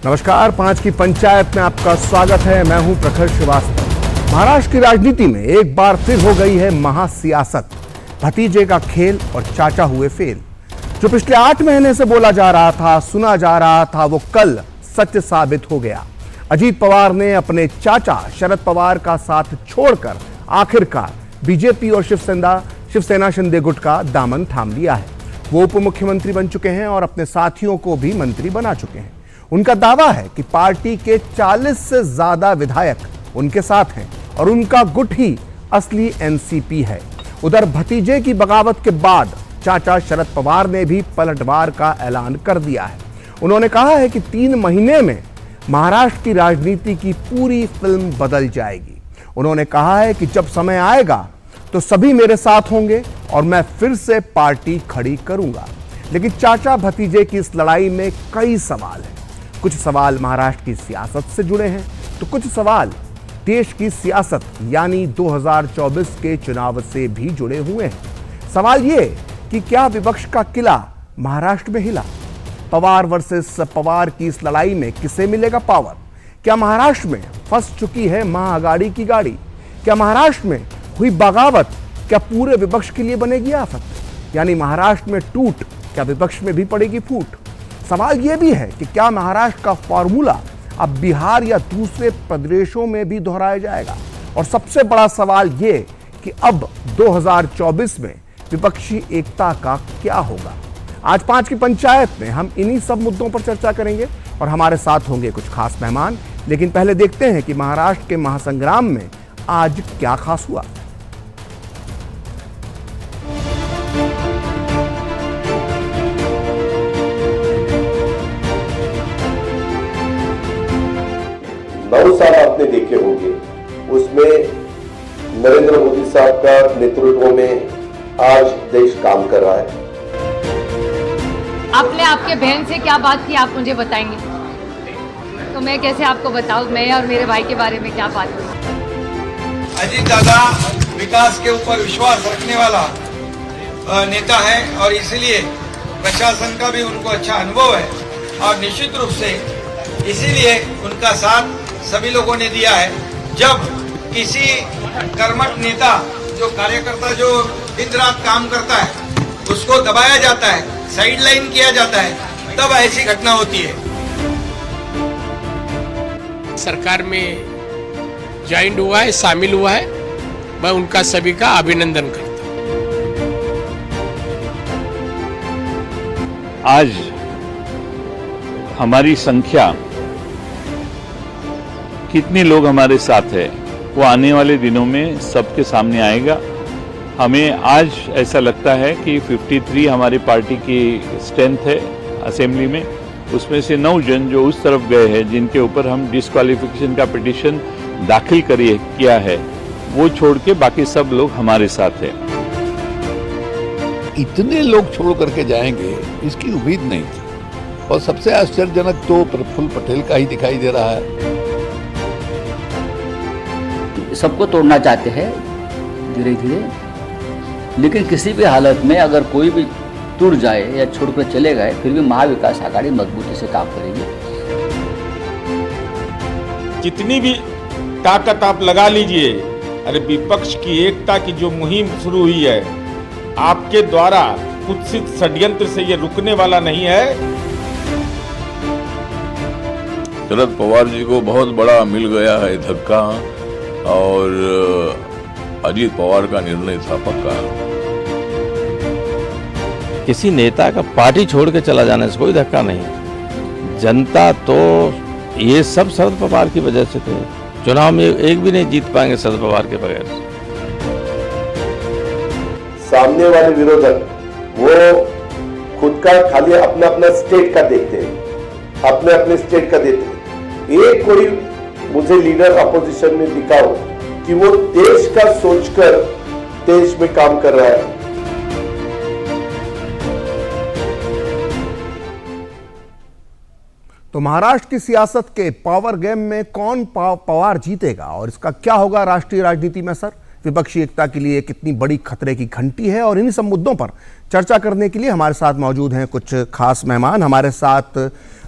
नमस्कार, 5 की पंचायत में आपका स्वागत है। मैं हूं प्रखर श्रीवास्तव। महाराष्ट्र की राजनीति में एक बार फिर हो गई है महासियासत। भतीजे का खेल और चाचा हुए फेल। जो पिछले 8 महीने से बोला जा रहा था, सुना जा रहा था, वो कल सच साबित हो गया। अजीत पवार ने अपने चाचा शरद पवार का साथ छोड़कर आखिरकार बीजेपी और शिवसेना शिंदे गुट का दामन थाम लिया है। वो उप मुख्यमंत्री बन चुके हैं और अपने साथियों को भी मंत्री बना चुके हैं। उनका दावा है कि पार्टी के 40 से ज्यादा विधायक उनके साथ हैं और उनका गुट ही असली एनसीपी है। उधर भतीजे की बगावत के बाद चाचा शरद पवार ने भी पलटवार का ऐलान कर दिया है। उन्होंने कहा है कि 3 महीने में महाराष्ट्र की राजनीति की पूरी फिल्म बदल जाएगी। उन्होंने कहा है कि जब समय आएगा तो सभी मेरे साथ होंगे और मैं फिर से पार्टी खड़ी करूंगा। लेकिन चाचा भतीजे की इस लड़ाई में कई सवाल हैं। कुछ सवाल महाराष्ट्र की सियासत से जुड़े हैं तो कुछ सवाल देश की सियासत यानी 2024 के चुनाव से भी जुड़े हुए हैं। सवाल ये कि क्या विपक्ष का किला महाराष्ट्र में हिला? पवार वर्सेस पवार की इस लड़ाई में किसे मिलेगा पावर? क्या महाराष्ट्र में फंस चुकी है महाअघाड़ी की गाड़ी? क्या महाराष्ट्र में हुई बगावत क्या पूरे विपक्ष के लिए बनेगी आफत? यानी महाराष्ट्र में टूट क्या विपक्ष में भी पड़ेगी फूट? सवाल यह भी है कि क्या महाराष्ट्र का फॉर्मूला अब बिहार या दूसरे प्रदेशों में भी दोहराया जाएगा? और सबसे बड़ा सवाल यह कि अब 2024 में विपक्षी एकता का क्या होगा? आज 5 की पंचायत में हम इन्हीं सब मुद्दों पर चर्चा करेंगे और हमारे साथ होंगे कुछ खास मेहमान। लेकिन पहले देखते हैं कि महाराष्ट्र के महासंग्राम में आज क्या खास हुआ। साल आपने देखे होंगे, उसमें नरेंद्र मोदी साहब का नेतृत्व में आज देश काम कर रहा है। आपने आपके बहन से क्या बात की, आप मुझे बताएंगे? तो मैं कैसे आपको बताऊं मैं और मेरे भाई के बारे में क्या बात करूं? अजीत दादा विकास के ऊपर विश्वास रखने वाला नेता है और इसलिए प्रशासन का भी उनको अच्छा अनुभव है और निश्चित रूप से इसीलिए उनका साथ सभी लोगों ने दिया है। जब किसी कर्मठ नेता जो कार्यकर्ता जो दिन रात काम करता है उसको दबाया जाता है, साइडलाइन किया जाता है, तब ऐसी घटना होती है। सरकार में ज्वाइन हुआ है, शामिल हुआ है, मैं उनका सभी का अभिनंदन करता हूं। आज हमारी संख्या कितने लोग हमारे साथ है वो आने वाले दिनों में सबके सामने आएगा। हमें आज ऐसा लगता है कि 53 हमारी पार्टी की स्ट्रेंथ है असेंबली में, उसमें से 9 जन जो उस तरफ गए हैं जिनके ऊपर हम डिस्क्वालिफिकेशन का पिटीशन दाखिल किया है, वो छोड़ के बाकी सब लोग हमारे साथ हैं। इतने लोग छोड़ करके जाएंगे इसकी उम्मीद नहीं थी और सबसे आश्चर्यजनक तो प्रफुल्ल पटेल का ही दिखाई दे रहा है। सबको तोड़ना चाहते हैं धीरे धीरे, लेकिन किसी भी हालत में अगर कोई भी टूट जाए या छोड़कर चले गए फिर भी महाविकास आघाड़ी मजबूती से काम करेगी। जितनी भी ताकत आप लगा लीजिए, अरे विपक्ष की एकता की जो मुहिम शुरू हुई है आपके द्वारा कुत्सित षड्यंत्र से ये रुकने वाला नहीं है। शरद पवार जी को बहुत बड़ा मिल गया है धक्का और अजीत पवार का निर्णय था पक्का। किसी नेता का पार्टी छोड़ के चला जाने से कोई धक्का नहीं। जनता तो ये सब शरद पवार की वजह से थे। चुनाव में एक भी नहीं जीत पाएंगे शरद पवार के बगैर। सामने वाले विरोधक वो खुद का खाली अपना अपना स्टेट का देखते हैं, अपने अपने स्टेट का देखते हैं। एक कोई मुझे लीडर अपोजिशन में दिखाओ कि वो देश का सोचकर देश में काम कर रहा है। तो महाराष्ट्र की सियासत के पावर गेम में कौन पवार जीतेगा और इसका क्या होगा राष्ट्रीय राजनीति में असर? विपक्षी एकता के लिए कितनी बड़ी खतरे की घंटी है? और इन्हीं सब मुद्दों पर चर्चा करने के लिए हमारे साथ मौजूद हैं कुछ खास मेहमान। हमारे साथ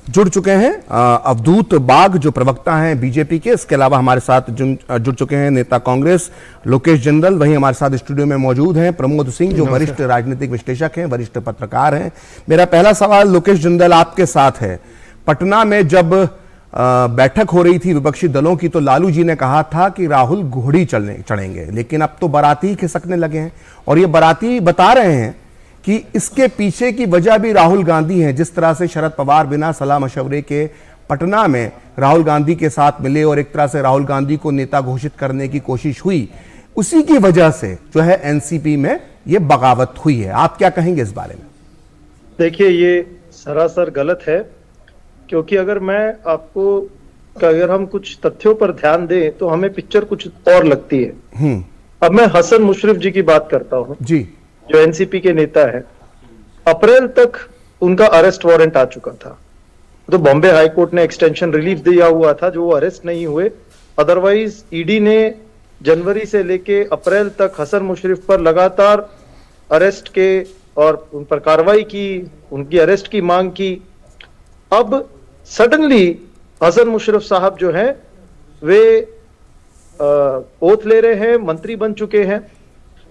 जुड़ चुके हैं अवधूत बाग जो प्रवक्ता हैं बीजेपी के, इसके अलावा हमारे साथ जुड़ चुके हैं नेता कांग्रेस लोकेश जिंदल, वहीं हमारे साथ स्टूडियो में मौजूद हैं प्रमोद सिंह जो वरिष्ठ राजनीतिक विश्लेषक हैं, वरिष्ठ पत्रकार हैं। मेरा पहला सवाल लोकेश जिंदल आपके साथ है। पटना में जब बैठक हो रही थी विपक्षी दलों की तो लालू जी ने कहा था कि राहुल घोड़ी चढ़ेंगे, लेकिन अब तो बाराती खिसकने लगे हैं और ये बाराती बता रहे हैं कि इसके पीछे की वजह भी राहुल गांधी है। जिस तरह से शरद पवार बिना सलाह मशवरे के पटना में राहुल गांधी के साथ मिले और एक तरह से राहुल गांधी को नेता घोषित करने की कोशिश हुई, उसी की वजह से जो है एनसीपी में ये बगावत हुई है। आप क्या कहेंगे इस बारे में? देखिए, ये सरासर गलत है, क्योंकि अगर हम कुछ तथ्यों पर ध्यान दें तो हमें पिक्चर कुछ और लगती है। अब मैं हसन मुशर्रफ जी की बात करता हूं जी, जो एनसीपी के नेता है। अप्रैल तक उनका अरेस्ट वारंट आ चुका था, तो बॉम्बे हाई कोर्ट ने एक्सटेंशन रिलीफ दिया हुआ था जो वो अरेस्ट नहीं हुए। अदरवाइज ईडी ने जनवरी से लेके अप्रैल तक हसन मुशर्रफ पर लगातार अरेस्ट के और उन पर कार्रवाई की, उनकी अरेस्ट की मांग की। अब सडनली हसन मुशर्रफ साहब जो हैं वे ओथ ले रहे हैं, मंत्री बन चुके हैं।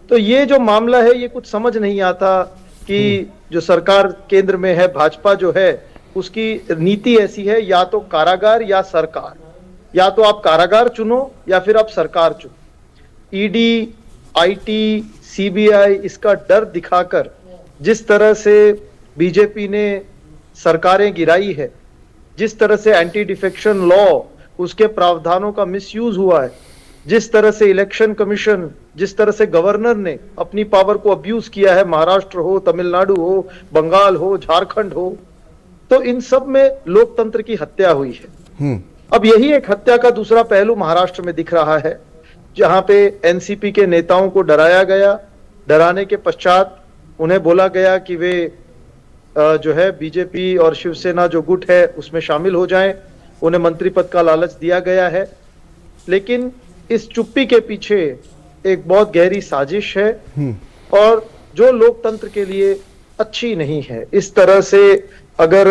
तो ये जो मामला है ये कुछ समझ नहीं आता कि जो सरकार केंद्र में है, भाजपा जो है, उसकी नीति ऐसी है या तो कारागार या सरकार, या तो आप कारागार चुनो या फिर आप सरकार चुनो। ईडी, आईटी, सीबीआई इसका डर दिखाकर जिस तरह से बीजेपी ने सरकारें गिराई है, जिस तरह से एंटी डिफेक्शन लॉ उसके प्रावधानों का मिसयूज हुआ है, जिस तरह से इलेक्शन कमीशन, जिस तरह से गवर्नर ने अपनी पावर को अब्यूज किया है, महाराष्ट्र हो, तमिलनाडु हो, बंगाल हो, झारखंड हो, तो इन सब में लोकतंत्र की हत्या हुई है। अब यही एक हत्या का दूसरा पहलू महाराष्ट्र में दिख रहा है, जहां पे एनसीपी के नेताओं को डराया गया। डराने के पश्चात उन्हें बोला गया कि वे जो है बीजेपी और शिवसेना जो गुट है उसमें शामिल हो जाएं। उन्हें मंत्री पद का लालच दिया गया है, लेकिन इस चुप्पी के पीछे एक बहुत गहरी साजिश है और जो लोकतंत्र के लिए अच्छी नहीं है। इस तरह से अगर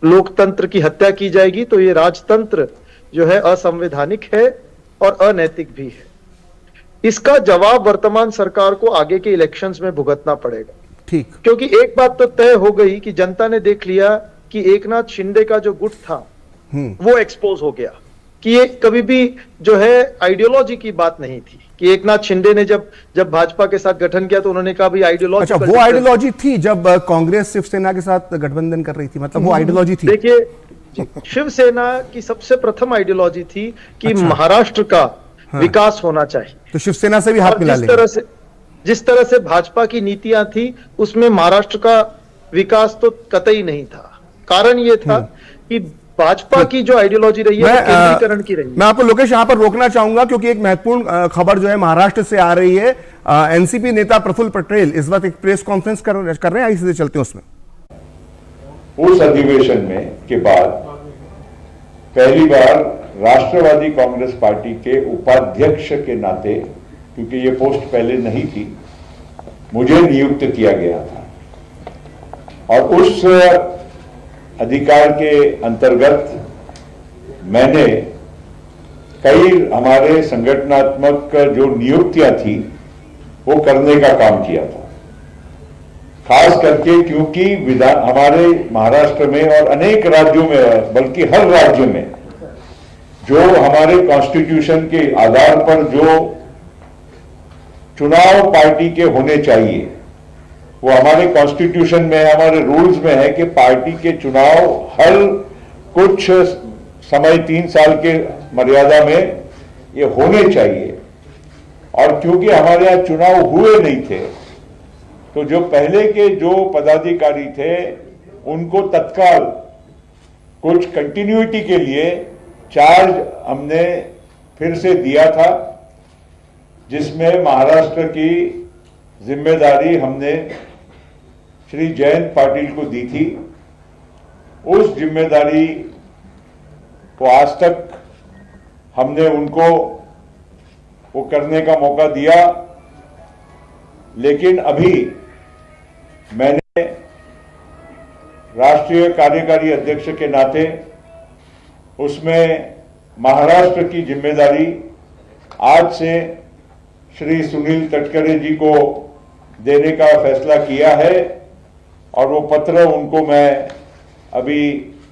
लोकतंत्र की हत्या की जाएगी तो ये राजतंत्र जो है असंवैधानिक है और अनैतिक भी है। इसका जवाब वर्तमान सरकार को आगे के इलेक्शंस में भुगतना पड़ेगा। ठीक, क्योंकि एक बात तो तय हो गई कि जनता ने देख लिया कि एकनाथ शिंदे का जो गुट था वो एक्सपोज हो गया कि ये कभी भी जो है आइडियोलॉजी की बात नहीं थी। कि एकनाथ शिंदे ने जब भाजपा के साथ गठन किया तो उन्होंने कहा भी आइडियोलॉजी। अच्छा, वो आइडियोलॉजी थी जब कांग्रेस शिवसेना के साथ गठबंधन कर रही थी, मतलब वो आइडियोलॉजी थी। देखिए, शिवसेना की सबसे प्रथम आइडियोलॉजी थी कि महाराष्ट्र का विकास होना चाहिए, तो शिवसेना से भी हाथ मिला लेंगे। जिस तरह से भाजपा की नीतियां थी उसमें महाराष्ट्र का विकास तो कतई नहीं था। कारण ये था कि भाजपा की जो आइडियोलॉजी रही है केंद्रीकरण की रही है। मैं आपको लोकेश यहां पर रोकना चाहूंगा क्योंकि एक महत्वपूर्ण खबर जो है महाराष्ट्र से आ रही है। एनसीपी नेता प्रफुल्ल पटेल इस वक्त एक प्रेस कॉन्फ्रेंस कर रहे हैं, इसलिए चलते हैं उसमें। उस अधिवेशन में के बाद पहली बार राष्ट्रवादी कांग्रेस पार्टी के उपाध्यक्ष के नाते, क्योंकि ये पोस्ट पहले नहीं थी, मुझे नियुक्त किया गया था और उस अधिकार के अंतर्गत मैंने कई हमारे संगठनात्मक जो नियुक्तियां थी वो करने का काम किया था। खास करके क्योंकि हमारे महाराष्ट्र में और अनेक राज्यों में, बल्कि हर राज्य में जो हमारे कॉन्स्टिट्यूशन के आधार पर जो चुनाव पार्टी के होने चाहिए, वो हमारे कॉन्स्टिट्यूशन में, हमारे रूल्स में है कि पार्टी के चुनाव हर कुछ समय 3 साल के मर्यादा में ये होने चाहिए। और क्योंकि हमारे यहाँ चुनाव हुए नहीं थे तो जो पहले के जो पदाधिकारी थे उनको तत्काल कुछ कंटिन्यूटी के लिए चार्ज हमने फिर से दिया था, जिसमें महाराष्ट्र की जिम्मेदारी हमने श्री जयंत पाटिल को दी थी। उस जिम्मेदारी को आज तक हमने उनको वो करने का मौका दिया, लेकिन अभी मैंने राष्ट्रीय कार्यकारी अध्यक्ष के नाते उसमें महाराष्ट्र की जिम्मेदारी आज से श्री सुनील तटकरे जी को देने का फैसला किया है और वो पत्र उनको मैं अभी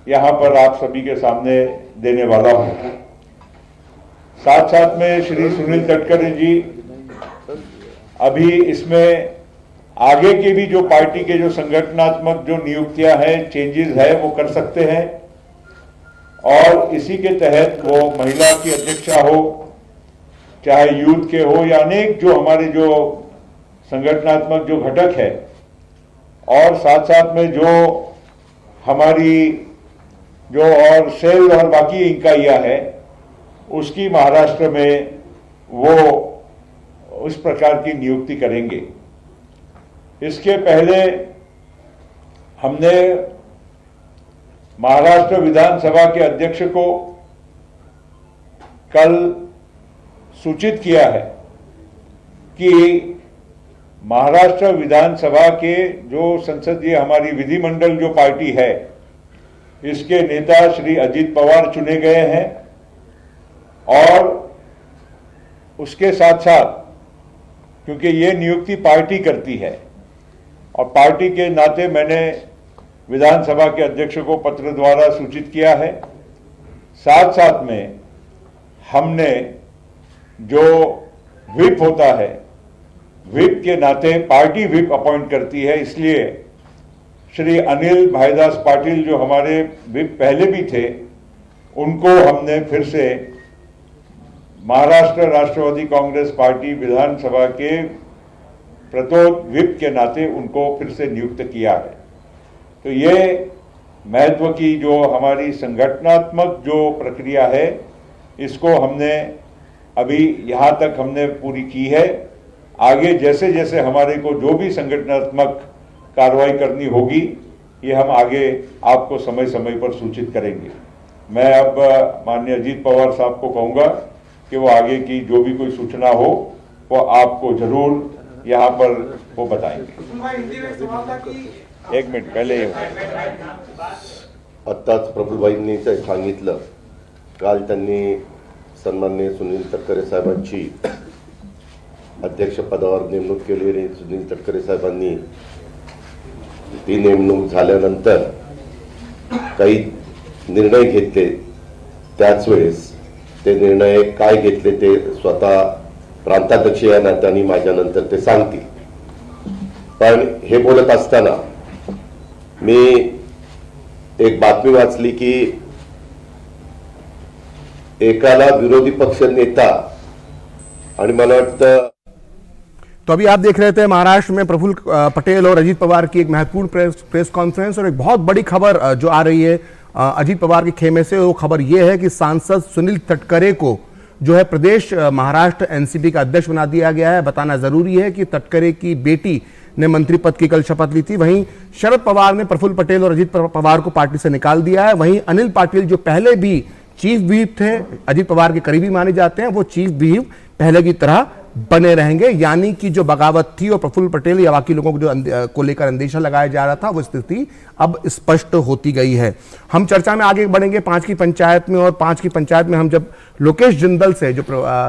यहाँ पर आप सभी के सामने देने वाला हूँ। साथ साथ में श्री सुनील तटकरे जी अभी इसमें आगे के भी जो पार्टी के जो संगठनात्मक जो नियुक्तियां हैं, चेंजेस है, वो कर सकते हैं और इसी के तहत वो महिला की अध्यक्षा हो, चाहे यूथ के हो या अनेक जो हमारे जो संगठनात्मक जो घटक है और साथ साथ में जो हमारी जो और सेल और बाकी इकाइयां हैं उसकी महाराष्ट्र में वो उस प्रकार की नियुक्ति करेंगे। इसके पहले हमने महाराष्ट्र विधानसभा के अध्यक्ष को कल सूचित किया है कि महाराष्ट्र विधानसभा के जो संसदीय हमारी विधिमंडल जो पार्टी है इसके नेता श्री अजित पवार चुने गए हैं और उसके साथ साथ क्योंकि ये नियुक्ति पार्टी करती है और पार्टी के नाते मैंने विधानसभा के अध्यक्ष को पत्र द्वारा सूचित किया है। साथ साथ में हमने जो व्हिप होता है, व्हिप के नाते पार्टी व्हिप अपॉइंट करती है, इसलिए श्री अनिल भाईदास पाटिल जो हमारे व्हिप पहले भी थे उनको हमने फिर से महाराष्ट्र राष्ट्रवादी कांग्रेस पार्टी विधानसभा के प्रतोद व्हिप के नाते उनको फिर से नियुक्त किया है। तो ये महत्व की जो हमारी संगठनात्मक जो प्रक्रिया है इसको हमने अभी यहाँ तक हमने पूरी की है। आगे जैसे जैसे हमारे को जो भी संगठनात्मक कार्रवाई करनी होगी ये हम आगे आपको समय समय पर सूचित करेंगे। मैं अब माननीय अजीत पवार साहब को कहूँगा कि वो आगे की जो भी कोई सूचना हो वो आपको जरूर यहाँ पर वो बताएंगे। एक मिनिट पहले आत्ताच प्रफुल्लभाईंनी सांगितलं, काल त्यांनी सन्माननीय सुनील तटकरे साहेबांची अध्यक्षपदावर नेमणूक केली आणि सुनील तटकरे साहेबांनी ती नेमणूक झाल्यानंतर काही निर्णय घेतले। त्याच वेळेस ते निर्णय काय घेतले ते स्वतः प्रांताध्यक्ष या नात्याने माझ्यानंतर ते सांगतील। पण हे बोलत असताना मी एक बातमी वाचली की एकाला विरोधी पक्ष नेता आणि मला वाटतं। तो अभी आप देख रहे थे महाराष्ट्र में प्रफुल्ल पटेल और अजीत पवार की एक महत्वपूर्ण प्रेस कॉन्फ्रेंस और एक बहुत बड़ी खबर जो आ रही है अजीत पवार के खेमे से। वो खबर ये है कि सांसद सुनील तटकरे को जो है प्रदेश महाराष्ट्र एनसीपी का अध्यक्ष बना दिया गया है। बताना जरूरी है कि तटकरे की बेटी ने मंत्री पद की कल शपथ ली थी। वहीं शरद पवार ने प्रफुल्ल पटेल और अजीत पवार को पार्टी से निकाल दिया है। वहीं अनिल पाटिल जो पहले भी चीफ व्हिप थे, अजीत पवार के करीबी माने जाते हैं, वो चीफ व्हिप पहले की तरह बने रहेंगे। यानी कि जो बगावत थी और प्रफुल्ल पटेल या बाकी लोगों को जो को लेकर अंदेशा लगाया जा रहा था वो स्थिति अब स्पष्ट होती गई है। हम चर्चा में आगे बढ़ेंगे 5 की पंचायत में। और 5 की पंचायत में हम जब लोकेश जिंदल से जो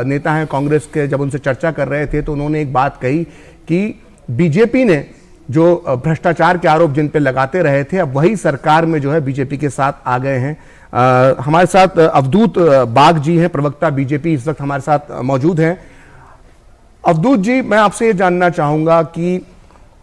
नेता हैं कांग्रेस के, जब उनसे चर्चा कर रहे थे तो उन्होंने एक बात कही कि बीजेपी ने जो भ्रष्टाचार के आरोप जिन पे लगाते रहे थे अब वही सरकार में जो है बीजेपी के साथ आ गए हैं। हमारे साथ अवधूत बाग जी हैं, प्रवक्ता बीजेपी, इस वक्त हमारे साथ मौजूद हैं। अवधूत जी, मैं आपसे ये जानना चाहूंगा कि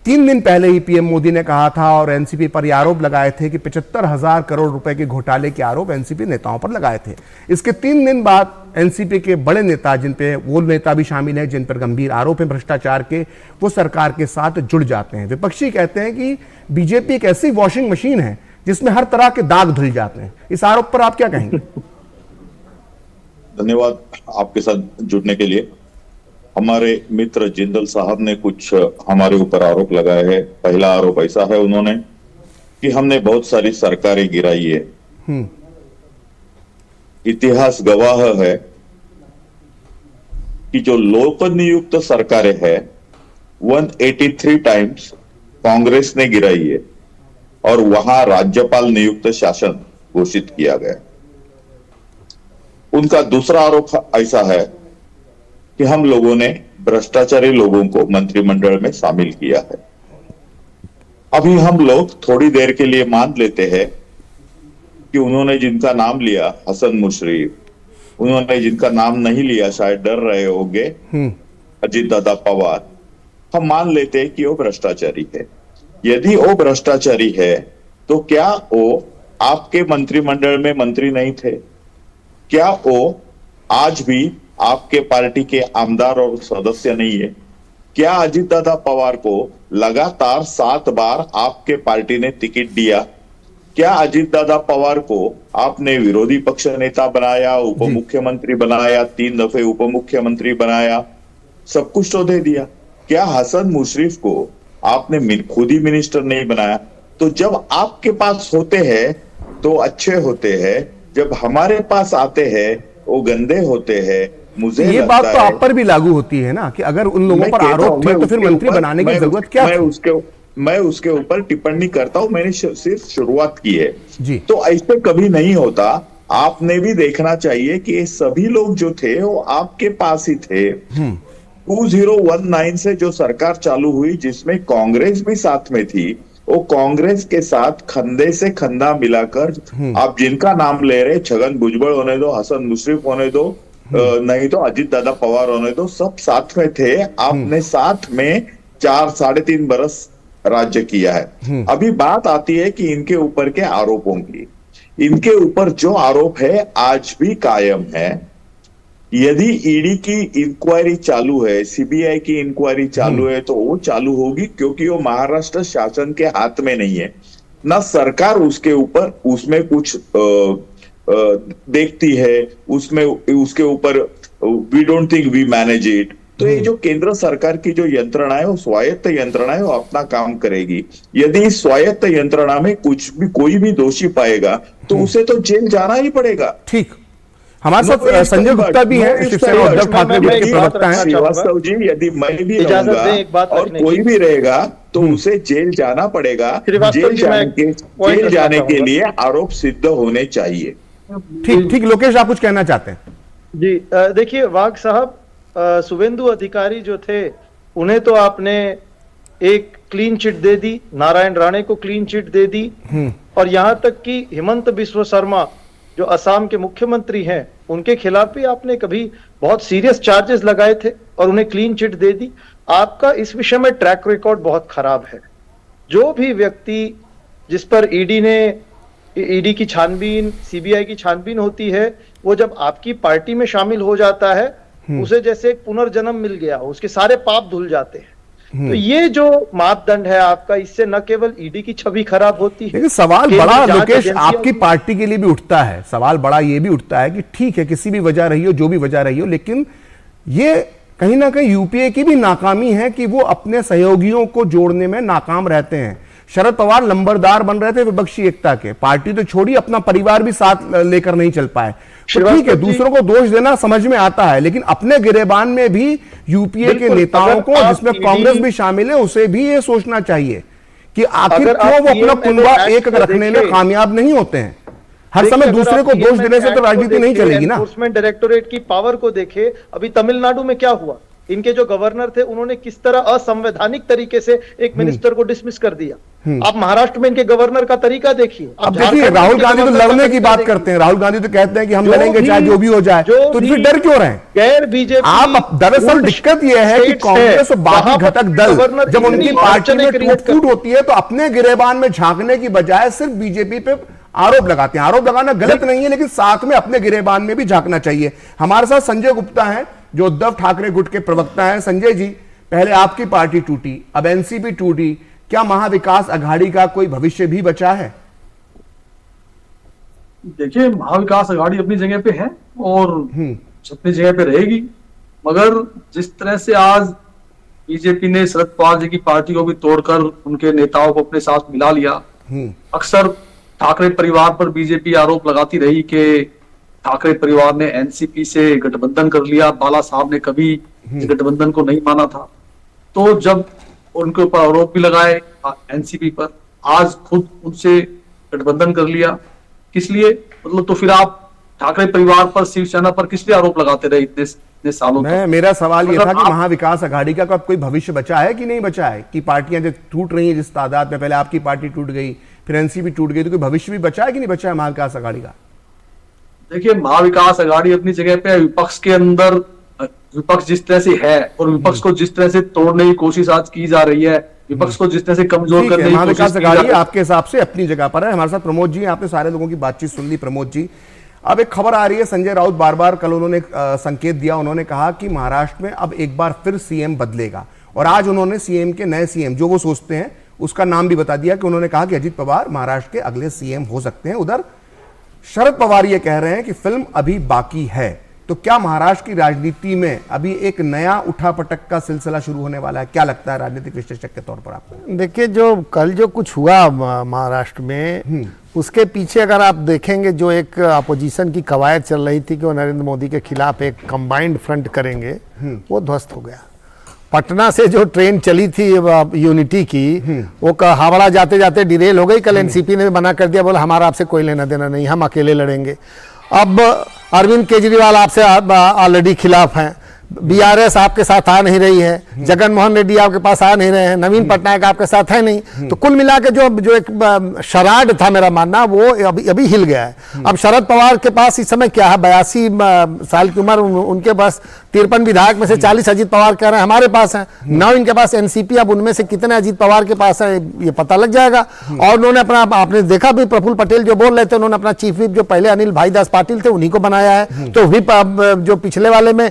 3 दिन पहले ही पीएम मोदी ने कहा था और एनसीपी पर यह आरोप लगाए थे कि 75,000 करोड़ रुपए के घोटाले के आरोप एनसीपी नेताओं पर लगाए थे। इसके 3 दिन बाद एनसीपी के बड़े नेता, जिन पे वो नेता भी शामिल हैं जिन पर गंभीर आरोप हैं भ्रष्टाचार के, वो सरकार के साथ जुड़ जाते हैं। विपक्षी कहते हैं कि बीजेपी एक ऐसी वॉशिंग मशीन है जिसमें हर तरह के दाग धुल जाते हैं। इस आरोप पर आप क्या कहेंगे? धन्यवाद आपके साथ जुड़ने के लिए। हमारे मित्र जिंदल साहब ने कुछ हमारे ऊपर आरोप लगाए हैं। पहला आरोप ऐसा है उन्होंने कि हमने बहुत सारी सरकारें गिराई है। इतिहास गवाह है कि जो लोक नियुक्त सरकारें हैं 183 टाइम्स कांग्रेस ने गिराई है। और वहां राज्यपाल नियुक्त शासन घोषित किया गया। उनका दूसरा आरोप ऐसा है कि हम लोगों ने भ्रष्टाचारी लोगों को मंत्रिमंडल में शामिल किया है। अभी हम लोग थोड़ी देर के लिए मान लेते हैं कि उन्होंने जिनका नाम लिया हसन मुशर्रफ, उन्होंने जिनका नाम नहीं लिया शायद डर रहे होंगे अजीत दादा पवार, हम मान लेते हैं कि वो भ्रष्टाचारी है। यदि वो भ्रष्टाचारी है तो क्या वो आपके मंत्रिमंडल में मंत्री नहीं थे? क्या वो आज भी आपके पार्टी के आमदार और सदस्य नहीं है? क्या अजीत दादा पवार को लगातार 7 बार आपके पार्टी ने टिकट दिया? क्या अजीत दादा पवार को आपने विरोधी पक्ष नेता बनाया, उप मुख्यमंत्री बनाया, 3 दफे उप मुख्यमंत्री बनाया, सब कुछ तो दे दिया? क्या हसन मुशर्रफ को आपने खुद ही मिनिस्टर नहीं बनाया? तो जब आपके पास होते हैं तो अच्छे होते हैं, जब हमारे पास आते हैं वो गंदे होते हैं। मुझे ये बात तो आप पर भी लागू होती है ना कि अगर उन लोगों पर आरोप थे तो फिर मंत्री बनाने की जरूरत क्या थी? मैं उसके ऊपर टिप्पणी करता हूं, मैंने सिर्फ शुरुआत की है जी। तो ऐसे कभी नहीं होता। आपने भी देखना चाहिए कि ये सभी लोग जो थे वो आपके पास ही थे। 2019 से जो सरकार चालू हुई जिसमें कांग्रेस भी साथ में थी, वो कांग्रेस के साथ खंधे से खंधा मिलाकर आप जिनका नाम ले रहे, छगन भुजबल होने दो, हसन मुशर्रफ होने दो, नहीं तो अजीत दादा पवार होने दो, सब साथ में थे। आपने साथ में 4-3.5 बरस राज्य किया है। अभी बात आती है कि इनके ऊपर के आरोपों की। इनके ऊपर जो आरोप है आज भी कायम है। यदि ईडी की इंक्वायरी चालू है, सीबीआई की इंक्वायरी चालू है तो वो चालू होगी, क्योंकि वो महाराष्ट्र शासन के हाथ में नहीं है ना। सरकार उसके ऊपर उसमें कुछ देखती है, उसमें उसके ऊपर we don't think we manage it. तो ये जो केंद्र सरकार की जो यंत्रणा है वो स्वायत्त यंत्रणा है, वो अपना काम करेगी। यदि स्वायत्त यंत्रणा में कोई भी दोषी पाएगा तो उसे तो जेल जाना ही पड़ेगा। ठीक, हमारे साथ संजय गुप्ता भी है, शिवसेना उद्धव ठाकरे के प्रवक्ता हैं। श्रीवास्तव जी, यदि मैं भी रहूंगा और कोई भी रहेगा तो उसे जेल जाना पड़ेगा। जेल जाने के लिए आरोप सिद्ध होने चाहिए। ठीक, लोकेश आप कुछ कहना चाहते हैं? जी देखिए वाघ साहब, शुभेंदु अधिकारी जो थे उन्हें तो आपने एक क्लीन चिट दे दी, नारायण राणे को क्लीन चिट दे दी, और यहां तक कि हिमंत बिस्वा शर्मा जो असम के मुख्यमंत्री हैं उनके खिलाफ भी आपने कभी बहुत सीरियस चार्जेस लगाए थे और उन्हें क्लीन चिट दे दी। आपका इस विषय में ट्रैक रिकॉर्ड बहुत खराब है। जो भी व्यक्ति जिस पर ईडी की छानबीन, सीबीआई की छानबीन होती है, वो जब आपकी पार्टी में शामिल हो जाता है उसे जैसे एक पुनर्जन्म मिल गया हो, उसके सारे पाप धुल जाते हैं। तो ये जो मापदंड है आपका, इससे न केवल ईडी की छवि खराब होती है, लेकिन सवाल बड़ा लोकेश आपकी पार्टी के लिए भी उठता है। सवाल बड़ा ये भी उठता है कि ठीक है किसी भी वजह रही हो, जो भी वजह रही हो, लेकिन ये कहीं ना कहीं यूपीए की भी नाकामी है कि वो अपने सहयोगियों को जोड़ने में नाकाम रहते हैं। शरद पवार लंबरदार बन रहे थे विपक्षी एकता के, पार्टी तो छोड़ी अपना परिवार भी साथ लेकर नहीं चल पाए। तो ठीक है, दूसरों को दोष देना समझ में आता है, लेकिन अपने गिरेबान में भी यूपीए के नेताओं को, जिसमें कांग्रेस भी शामिल है, उसे भी ये सोचना चाहिए कि आखिर क्यों वो अपना कुनबा एक रखने में कामयाब नहीं होते हैं। हर समय दूसरे को दोष देने से तो राजनीति नहीं चलेगी ना। एनफोर्समेंट डायरेक्टोरेट की पावर को देखे, अभी तमिलनाडु में क्या हुआ, इनके जो गवर्नर थे उन्होंने किस तरह असंवैधानिक तरीके से एक मिनिस्टर को डिसमिस कर दिया। आप महाराष्ट्र में इनके गवर्नर का तरीका देखिए। अब देखिए राहुल गांधी तो लड़ने की बात करते हैं, राहुल गांधी तो कहते हैं कि हम लड़ेंगे चाहे जो भी हो जाए, तो फिर डर क्यों रहे? गैर बीजेपी आप दरअसल दिक्कत यह है कि कांग्रेस और बाकी घटक दल जब उनकी पार्टी में टूट होती है तो अपने गिरेबान में झांकने की बजाय सिर्फ बीजेपी पे आरोप लगाते हैं। आरोप लगाना गलत नहीं है, लेकिन साथ में अपने गिरेबान में भी झांकना चाहिए। हमारे साथ संजय गुप्ता हैं जो उद्धव ठाकरे गुट के प्रवक्ता हैं। संजय जी, पहले आपकी पार्टी टूटी, अब एनसीपी टूटी, क्या महाविकास अघाड़ी का कोई भविष्य भी बचा है? देखिए, महाविकास अघाड़ी अपनी जगह पे है और अपनी जगह पे रहेगी, मगर जिस तरह से आज बीजेपी ने शरद पवार जी की पार्टी को भी तोड़कर उनके नेताओं को अपने साथ मिला लिया। अक्सर ठाकरे परिवार पर बीजेपी आरोप लगाती रही कि ठाकरे परिवार ने एनसीपी से गठबंधन कर लिया, बाला साहब ने कभी गठबंधन को नहीं माना था। तो जब उनके ऊपर आरोप भी लगाए एनसीपी पर, आज खुद उनसे गठबंधन कर लिया, किस लिए? मतलब तो फिर आप ठाकरे परिवार पर, शिवसेना पर किस लिए आरोप लगाते रहे इतने सालों तक? मेरा सवाल ये था कि महाविकास अघाड़ी का कोई भविष्य बचा है कि नहीं बचा है, कि पार्टियां जो टूट रही हैं जिस तादाद में, पहले आपकी पार्टी टूट गई, फिर एनसीपी टूट गई, तो कोई भविष्य भी बचा है कि नहीं बचा है महाविकास अघाड़ी का? देखिए, महाविकास अघाड़ी अपनी जगह पे, विपक्ष के अंदर विपक्ष जिस तरह से है और विपक्ष को जिस तरह से तोड़ने की कोशिश आज की जा रही है, विपक्ष को जिस तरह से कमजोर करने की महाविकास अघाड़ी आपके हिसाब से अपनी जगह पर है। हमारे साथ प्रमोद जी, आपने सारे लोगों की बातचीत सुन ली। प्रमोद जी, अब एक खबर आ रही है, संजय राउत बार बार कल उन्होंने संकेत दिया, उन्होंने कहा कि महाराष्ट्र में अब एक बार फिर सीएम बदलेगा, और आज उन्होंने सीएम के नए सीएम जो वो सोचते हैं उसका नाम भी बता दिया कि उन्होंने कहा कि अजित पवार महाराष्ट्र के अगले सीएम हो सकते हैं। उधर शरद पवार ये कह रहे हैं कि फिल्म अभी बाकी है। तो क्या महाराष्ट्र की राजनीति में अभी एक नया उठापटक का सिलसिला शुरू होने वाला है? क्या लगता है राजनीतिक विश्लेषक के तौर पर आपको? देखिए, जो कल जो कुछ हुआ महाराष्ट्र में, उसके पीछे अगर आप देखेंगे, जो एक अपोजिशन की कवायद चल रही थी कि वो नरेंद्र मोदी के खिलाफ एक कंबाइंड फ्रंट करेंगे, वो ध्वस्त हो गया। पटना से जो ट्रेन चली थी यूनिटी की, वो हावड़ा जाते जाते डिरेल हो गई। कल एनसीपी ने मना कर दिया, बोला हमारा आपसे कोई लेना देना नहीं, हम अकेले लड़ेंगे। अब अरविंद केजरीवाल आपसे ऑलरेडी खिलाफ हैं, बीआरएस आपके साथ आ नहीं रही है, जगन मोहन रेड्डी आपके पास आ नहीं रहे हैं, नवीन पटनायक आपके साथ है नहीं। तो कुल मिला के जो एक शराड था, मेरा मानना, वो अभी हिल गया है। अब शरद पवार के पास इस समय क्या है, 82 साल की उम्र उनके पास, 53 विधायक में से 40 अजीत पवार कह रहे हैं हमारे पास है, 9 इनके पास एनसीपी। अब उनमें से कितने अजीत पवार के पास है ये पता लग जाएगा। और उन्होंने अपना, आपने देखा भी, प्रफुल्ल पटेल जो बोल रहे थे, उन्होंने अपना चीफ विप जो पहले अनिल भाई दास पाटिल थे उन्हीं को बनाया है। तो विप जो पिछले वाले में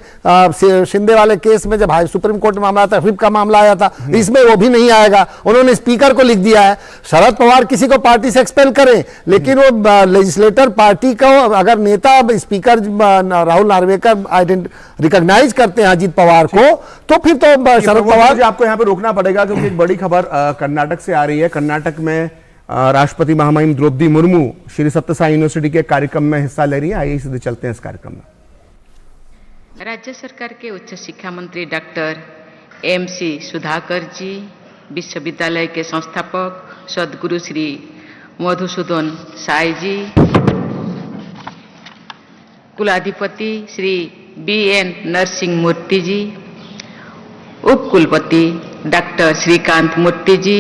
शिंदे वाले केस में जब सुप्रीम कोर्ट में मामला था, विप का मामला आया था, इसमें वो भी नहीं आएगा। उन्होंने स्पीकर को लिख दिया है। शरद पवार किसी को पार्टी से एक्सपेल करें, लेकिन वो लेजिस्लेटर पार्टी को अगर नेता स्पीकर राहुल नार्वेकर रिकॉग्नाइज करते हैं अजीत पवार को, तो फिर तो शरद पवार। आपको यहाँ पे रोकना पड़ेगा क्योंकि एक बड़ी खबर कर्नाटक से आ रही है। कर्नाटक में राष्ट्रपति महामहिम द्रौपदी मुर्मू श्री सत्यसाई यूनिवर्सिटी के कार्यक्रम में हिस्सा ले रही है। आइए सीधे चलते हैं इस कार्यक्रम में। राज्य सरकार के उच्च शिक्षा मंत्री डॉक्टर एम.सी. सुधाकर जी, विश्वविद्यालय के संस्थापक सदगुरु श्री मधुसूदन साई जी, कुलाधिपति श्री बी.एन. नरसिंह मूर्ति जी, उप कुलपति डॉक्टर श्रीकांत मूर्ति जी,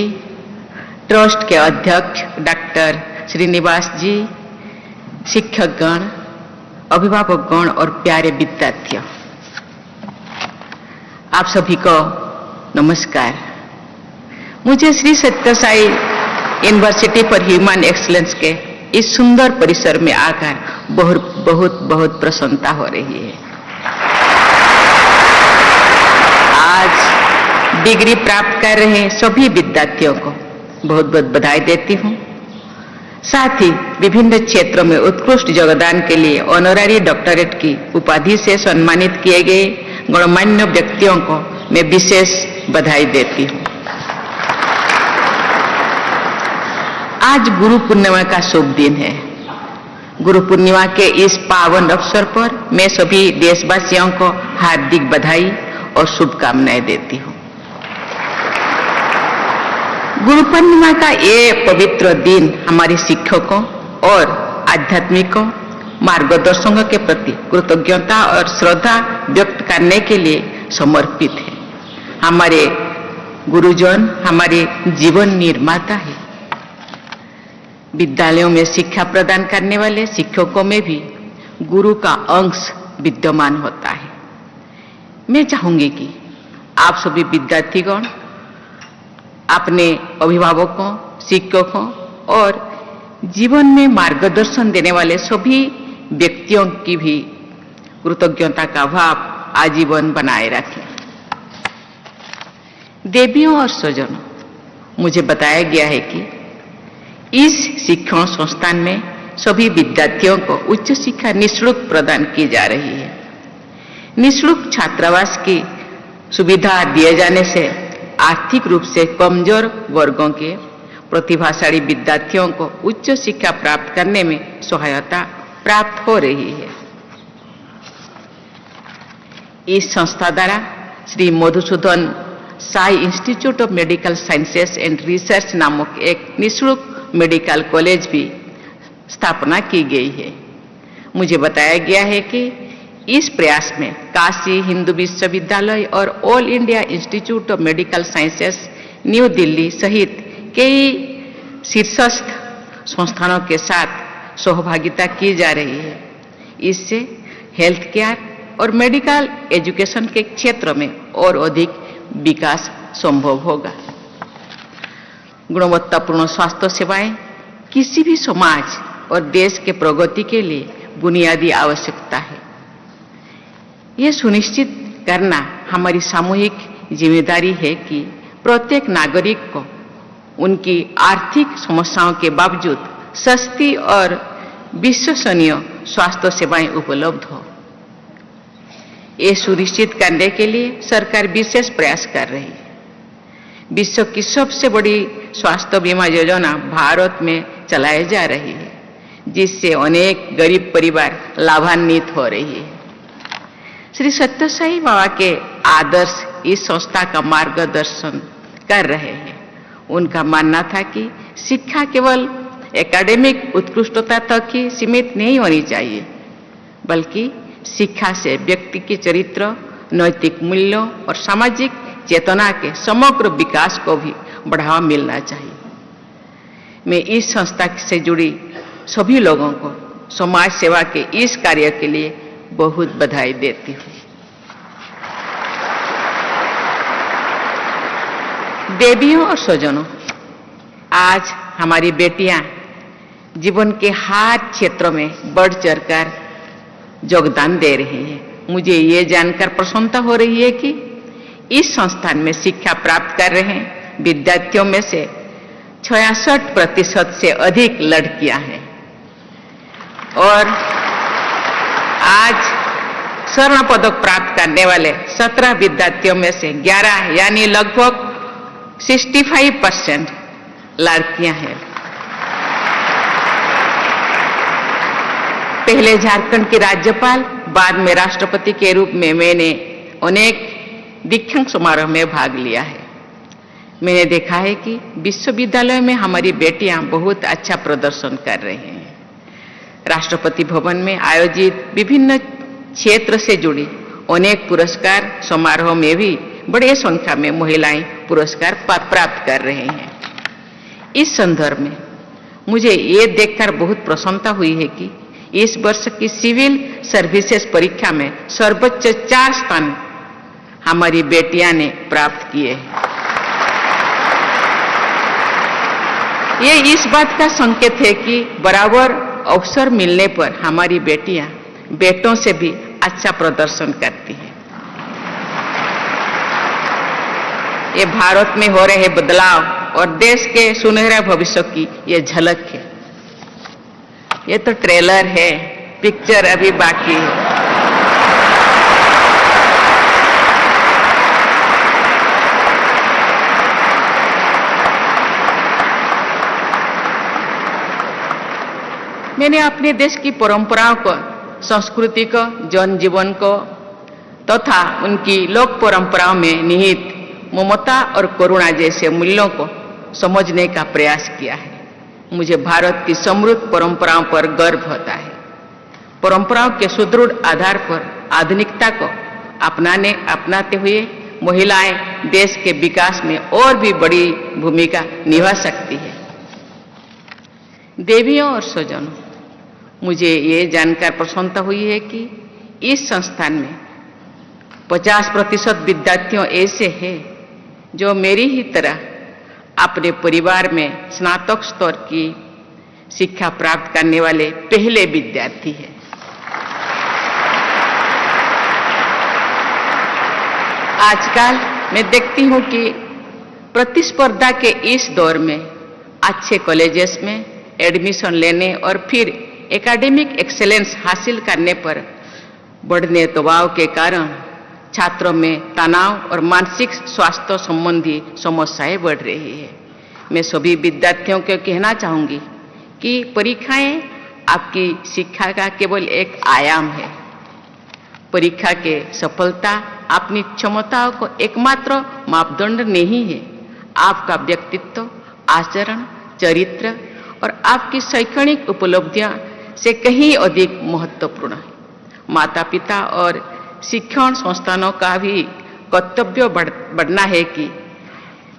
ट्रस्ट के अध्यक्ष डॉक्टर श्रीनिवास जी, शिक्षकगण, अभिभावकगण और प्यारे विद्यार्थियों, आप सभी को नमस्कार। मुझे Shri Sathya Sai university for human excellence के इस सुंदर परिसर में आकर बहुत प्रसन्नता हो रही है। आज डिग्री प्राप्त कर रहे सभी विद्यार्थियों को बहुत बहुत बधाई देती हूँ। साथ ही विभिन्न क्षेत्रों में उत्कृष्ट योगदान के लिए ऑनररी डॉक्टरेट की उपाधि से सम्मानित किए गए गणमान्य व्यक्तियों को मैं विशेष बधाई देती हूँ। आज गुरु पूर्णिमा का शुभ दिन है। गुरु पूर्णिमा के इस पावन अवसर पर मैं सभी देशवासियों को हार्दिक बधाई और शुभकामनाएं देती हूँ। गुरु पूर्णिमा का ये पवित्र दिन हमारे शिक्षकों और आध्यात्मिकों मार्गदर्शकों के प्रति कृतज्ञता और श्रद्धा व्यक्त करने के लिए समर्पित है। हमारे गुरुजन हमारे जीवन निर्माता है। विद्यालयों में शिक्षा प्रदान करने वाले शिक्षकों में भी गुरु का अंश विद्यमान होता है। मैं चाहूंगी कि आप सभी विद्यार्थीगण अपने अभिभावकों, शिक्षकों और जीवन में मार्गदर्शन देने वाले सभी व्यक्तियों की भी कृतज्ञता का भाव आजीवन बनाए रखें। देवियों और स्वजनों, मुझे बताया गया है कि इस शिक्षण संस्थान में सभी विद्यार्थियों को उच्च शिक्षा निःशुल्क प्रदान की जा रही है। निःशुल्क छात्रावास की सुविधा दिए जाने से आर्थिक रूप से कमजोर वर्गों के प्रतिभाशाली विद्यार्थियों को उच्च शिक्षा प्राप्त करने में सहायता प्राप्त हो रही है। इस संस्था द्वारा Shri Madhusudan Sai institute of medical sciences and research नामक एक निःशुल्क मेडिकल कॉलेज भी स्थापना की गई है। मुझे बताया गया है कि इस प्रयास में काशी हिंदू विश्वविद्यालय और all India institute of medical sciences new Delhi सहित कई शीर्षस्थ संस्थानों के साथ सहभागिता की जा रही है। इससे हेल्थ केयर और मेडिकल एजुकेशन के क्षेत्र में और अधिक विकास संभव होगा। गुणवत्तापूर्ण स्वास्थ्य सेवाएं किसी भी समाज और देश के प्रगति के लिए बुनियादी आवश्यकता है। यह सुनिश्चित करना हमारी सामूहिक जिम्मेदारी है कि प्रत्येक नागरिक को उनकी आर्थिक समस्याओं के बावजूद सस्ती और विश्वसनीय स्वास्थ्य सेवाएं उपलब्ध हो। ये सुनिश्चित करने के लिए सरकार विशेष प्रयास कर रही है। विश्व की सबसे बड़ी स्वास्थ्य बीमा योजना भारत में चलाई जा रही है, जिससे अनेक गरीब परिवार लाभान्वित हो रही है। श्री सत्य साई बाबा के आदर्श इस संस्था का मार्गदर्शन कर रहे हैं। उनका मानना था कि शिक्षा केवल एकेडमिक उत्कृष्टता तक ही सीमित नहीं होनी चाहिए, बल्कि शिक्षा से व्यक्ति के चरित्र, नैतिक मूल्यों और सामाजिक चेतना के समग्र विकास को भी बढ़ावा मिलना चाहिए। मैं इस संस्था से जुड़ी सभी लोगों को समाज सेवा के इस कार्य के लिए बहुत बधाई देती हूँ। देवियों और स्वजनों, आज हमारी बेटियां जीवन के हर क्षेत्र में बढ़ चढ़कर योगदान दे रही हैं। मुझे ये जानकर प्रसन्नता हो रही है कि इस संस्थान में शिक्षा प्राप्त कर रहे विद्यार्थियों में से 66% से अधिक लड़कियां हैं और आज स्वर्ण पदक प्राप्त करने वाले 17 विद्यार्थियों में से 11 यानी लगभग 65% लड़कियां हैं। पहले झारखंड की राज्यपाल, बाद में राष्ट्रपति के रूप में मैंने अनेक दीक्षांत समारोह में भाग लिया है। मैंने देखा है कि विश्वविद्यालय में हमारी बेटियां बहुत अच्छा प्रदर्शन कर रही हैं। राष्ट्रपति भवन में आयोजित विभिन्न क्षेत्र से जुड़ी अनेक पुरस्कार समारोह में भी बड़े संख्या में महिलाएं पुरस्कार प्राप्त कर रहे हैं। इस संदर्भ में मुझे ये देखकर बहुत प्रसन्नता हुई है कि इस वर्ष की सिविल सर्विसेज परीक्षा में सर्वोच्च 4 स्थान हमारी बेटियां ने प्राप्त किए हैं। ये इस बात का संकेत है कि बराबर अवसर मिलने पर हमारी बेटियां बेटों से भी अच्छा प्रदर्शन करती हैं। ये भारत में हो रहे बदलाव और देश के सुनहरे भविष्य की ये झलक है। ये तो ट्रेलर है, पिक्चर अभी बाकी है। मैंने अपने देश की परंपराओं को, संस्कृति को, जनजीवन को तथा उनकी लोक परंपराओं में निहित ममता और करुणा जैसे मूल्यों को समझने का प्रयास किया है। मुझे भारत की समृद्ध परंपराओं पर गर्व होता है। परंपराओं के सुदृढ़ आधार पर आधुनिकता को अपनाते हुए महिलाएं देश के विकास में और भी बड़ी भूमिका निभा सकती है। देवियों और स्वजनों, मुझे ये जानकर प्रसन्नता हुई है कि इस संस्थान में 50% विद्यार्थियों ऐसे हैं जो मेरी ही तरह अपने परिवार में स्नातक स्तर की शिक्षा प्राप्त करने वाले पहले विद्यार्थी हैं। आजकल मैं देखती हूं कि प्रतिस्पर्धा के इस दौर में अच्छे कॉलेजेस में एडमिशन लेने और फिर एकेडमिक एक्सेलेंस हासिल करने पर बढ़ने दबाव के कारण छात्रों में तनाव और मानसिक स्वास्थ्य संबंधी समस्याएं बढ़ रही है। मैं सभी विद्यार्थियों को कहना चाहूंगी कि परीक्षाएं आपकी शिक्षा का केवल एक आयाम है। परीक्षा के सफलता अपनी क्षमताओं को एकमात्र मापदंड नहीं है। आपका व्यक्तित्व, आचरण, चरित्र और आपकी शैक्षणिक उपलब्धियां से कहीं अधिक महत्वपूर्ण है। माता पिता और शिक्षण संस्थानों का भी कर्तव्य बढ़ना है कि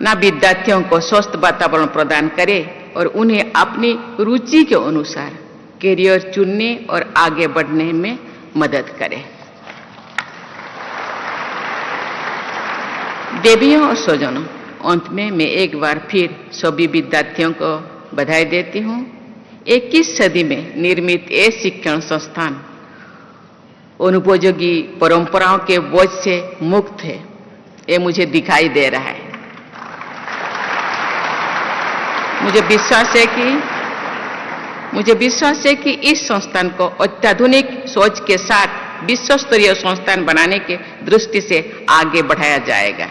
ना विद्यार्थियों को स्वस्थ वातावरण प्रदान करें और उन्हें अपनी रुचि के अनुसार करियर चुनने और आगे बढ़ने में मदद करें। देवियों और स्वजनों, अंत में मैं एक बार फिर सभी विद्यार्थियों को बधाई देती हूँ। 21 सदी में निर्मित ये शिक्षण संस्थान अनुपयोगी परंपराओं के बोझ से मुक्त है, ये मुझे दिखाई दे रहा है। मुझे विश्वास है कि इस संस्थान को अत्याधुनिक सोच के साथ विश्व स्तरीय संस्थान बनाने की दृष्टि से आगे बढ़ाया जाएगा,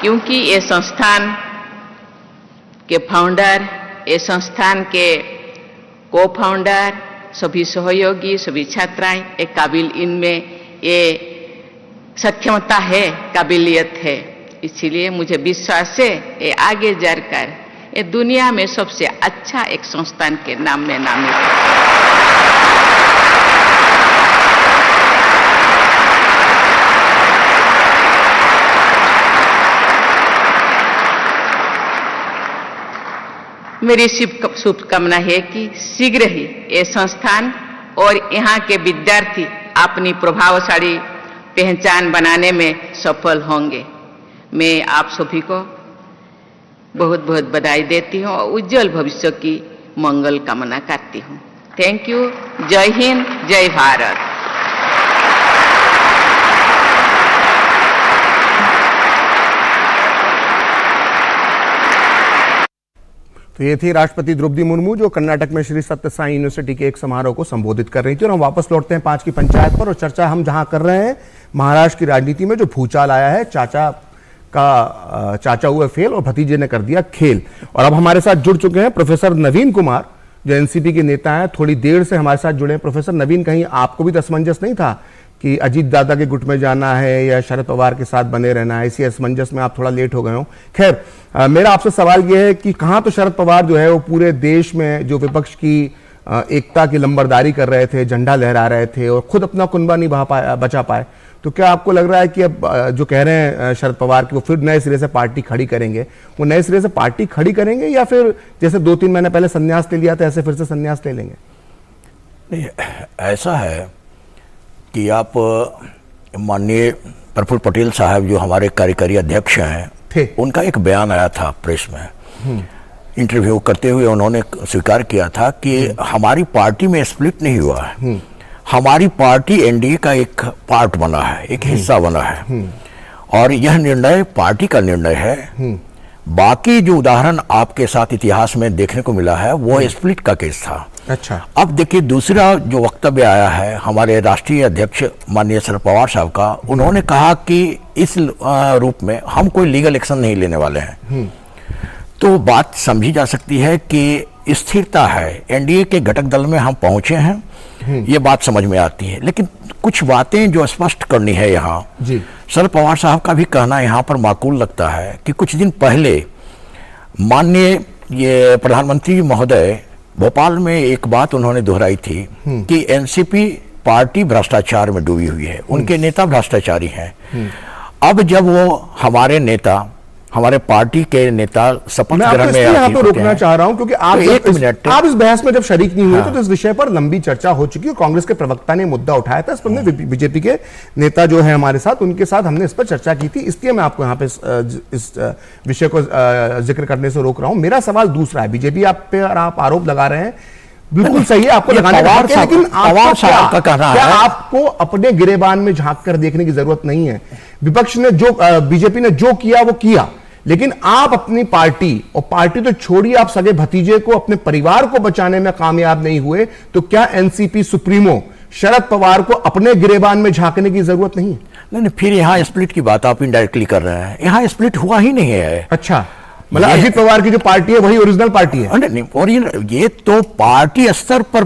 क्योंकि ये संस्थान के फाउंडर, ये संस्थान के को फाउंडर, सभी सहयोगी, सभी छात्राएं एक काबिल, इनमें ये सक्षमता है, काबिलियत है। इसलिए मुझे विश्वास है ये आगे जाकर ये दुनिया में सबसे अच्छा एक संस्थान के नाम में नामित है। मेरी शुभकामना है कि शीघ्र ही ये संस्थान और यहाँ के विद्यार्थी अपनी प्रभावशाली पहचान बनाने में सफल होंगे। मैं आप सभी को बहुत बहुत बधाई देती हूँ और उज्जवल भविष्य की मंगल कामना करती हूँ। Thank you. जय हिंद, जय भारत। तो ये थी राष्ट्रपति द्रौपदी मुर्मू, जो कर्नाटक में श्री सत्य साई यूनिवर्सिटी के एक समारोह को संबोधित कर रही थी। और हम वापस लौटते हैं 5 की पंचायत पर, और चर्चा हम जहां कर रहे हैं महाराष्ट्र की राजनीति में जो भूचाल आया है, चाचा हुए फेल और भतीजे ने कर दिया खेल। और अब हमारे साथ जुड़ चुके हैं प्रोफेसर नवीन कुमार, जो एनसीपी के नेता हैं, थोड़ी देर से हमारे साथ जुड़े हैं। प्रोफेसर नवीन, कहीं आपको भी असमंजस नहीं था कि अजीत दादा के गुट में जाना है या शरद पवार के साथ बने रहना है? इसी असमंजस में आप थोड़ा लेट हो गए हो। खैर, मेरा आपसे सवाल यह है कि कहाँ तो शरद पवार जो है वो पूरे देश में जो विपक्ष की एकता की लंबरदारी कर रहे थे, झंडा लहरा रहे थे, और खुद अपना कुनबा नहीं बचा पाए। तो क्या आपको लग रहा है कि अब जो कह रहे हैं शरद पवार कि वो फिर नए सिरे से पार्टी खड़ी करेंगे, वो नए सिरे से पार्टी खड़ी करेंगे, या फिर जैसे 2-3 महीने पहले संन्यास ले लिया था ऐसे फिर से संन्यास ले लेंगे? नहीं, ऐसा है कि आप माननीय प्रफुल्ल पटेल साहब जो हमारे कार्यकारी अध्यक्ष हैं थे, उनका एक बयान आया था प्रेस में, इंटरव्यू करते हुए उन्होंने स्वीकार किया था कि हमारी पार्टी में स्प्लिट नहीं हुआ है, हमारी पार्टी एनडीए का एक पार्ट बना है, एक हिस्सा बना है, और यह निर्णय पार्टी का निर्णय है। बाकी जो उदाहरण आपके साथ इतिहास में देखने को मिला है वो स्प्लिट का केस था। अच्छा, अब देखिए दूसरा जो वक्तव्य आया है हमारे राष्ट्रीय अध्यक्ष माननीय शरद पवार साहब का, उन्होंने कहा कि इस रूप में हम कोई लीगल एक्शन नहीं लेने वाले हैं। तो बात समझी जा सकती है कि स्थिरता है, एनडीए के घटक दल में हम पहुंचे हैं, ये बात समझ में आती है। लेकिन कुछ बातें जो स्पष्ट करनी है यहाँ, शरद पवार साहब का भी कहना यहाँ पर माकूल लगता है कि कुछ दिन पहले माननीय ये प्रधानमंत्री महोदय भोपाल में एक बात उन्होंने दोहराई थी कि एनसीपी पार्टी भ्रष्टाचार में डूबी हुई है, उनके नेता भ्रष्टाचारी हैं। अब जब वो हमारे नेता, हमारे पार्टी के नेता शपथ ग्रहण में यहाँ पे रोकना चाह रहा हूं, क्योंकि आप आप इस बहस में जब शरीक नहीं हुए थे तो इस विषय पर लंबी चर्चा हो चुकी है। कांग्रेस के प्रवक्ता ने मुद्दा उठाया था, इस पर बीजेपी के नेता जो है हमारे साथ, उनके साथ हमने इस पर चर्चा की थी। इसलिए मैं आपको यहाँ पे इस विषय को जिक्र करने से रोक रहा हूँ। मेरा सवाल दूसरा है, बीजेपी आप पे आप आरोप लगा रहे हैं, बिल्कुल सही है, आपको लगाने का, लेकिन क्या आपको अपने गिरेबान में झांक कर देखने की जरूरत नहीं है? विपक्ष ने जो, बीजेपी ने जो किया वो किया, लेकिन आप अपनी पार्टी, और पार्टी तो छोड़िए, आप सगे भतीजे को, अपने परिवार को बचाने में कामयाब नहीं हुए, तो क्या एनसीपी सुप्रीमो शरद पवार को अपने गिरेबान में झांकने की जरूरत नहीं है? नहीं, फिर यहाँ स्प्लिट की बात आप इनडायरेक्टली कर रहे हैं। यहाँ स्प्लिट हुआ ही नहीं है। अच्छा, मतलब अजीत पवार की जो पार्टी है वही ओरिजिनल पार्टी है? नहीं, ओरिजिनल ये तो पार्टी स्तर पर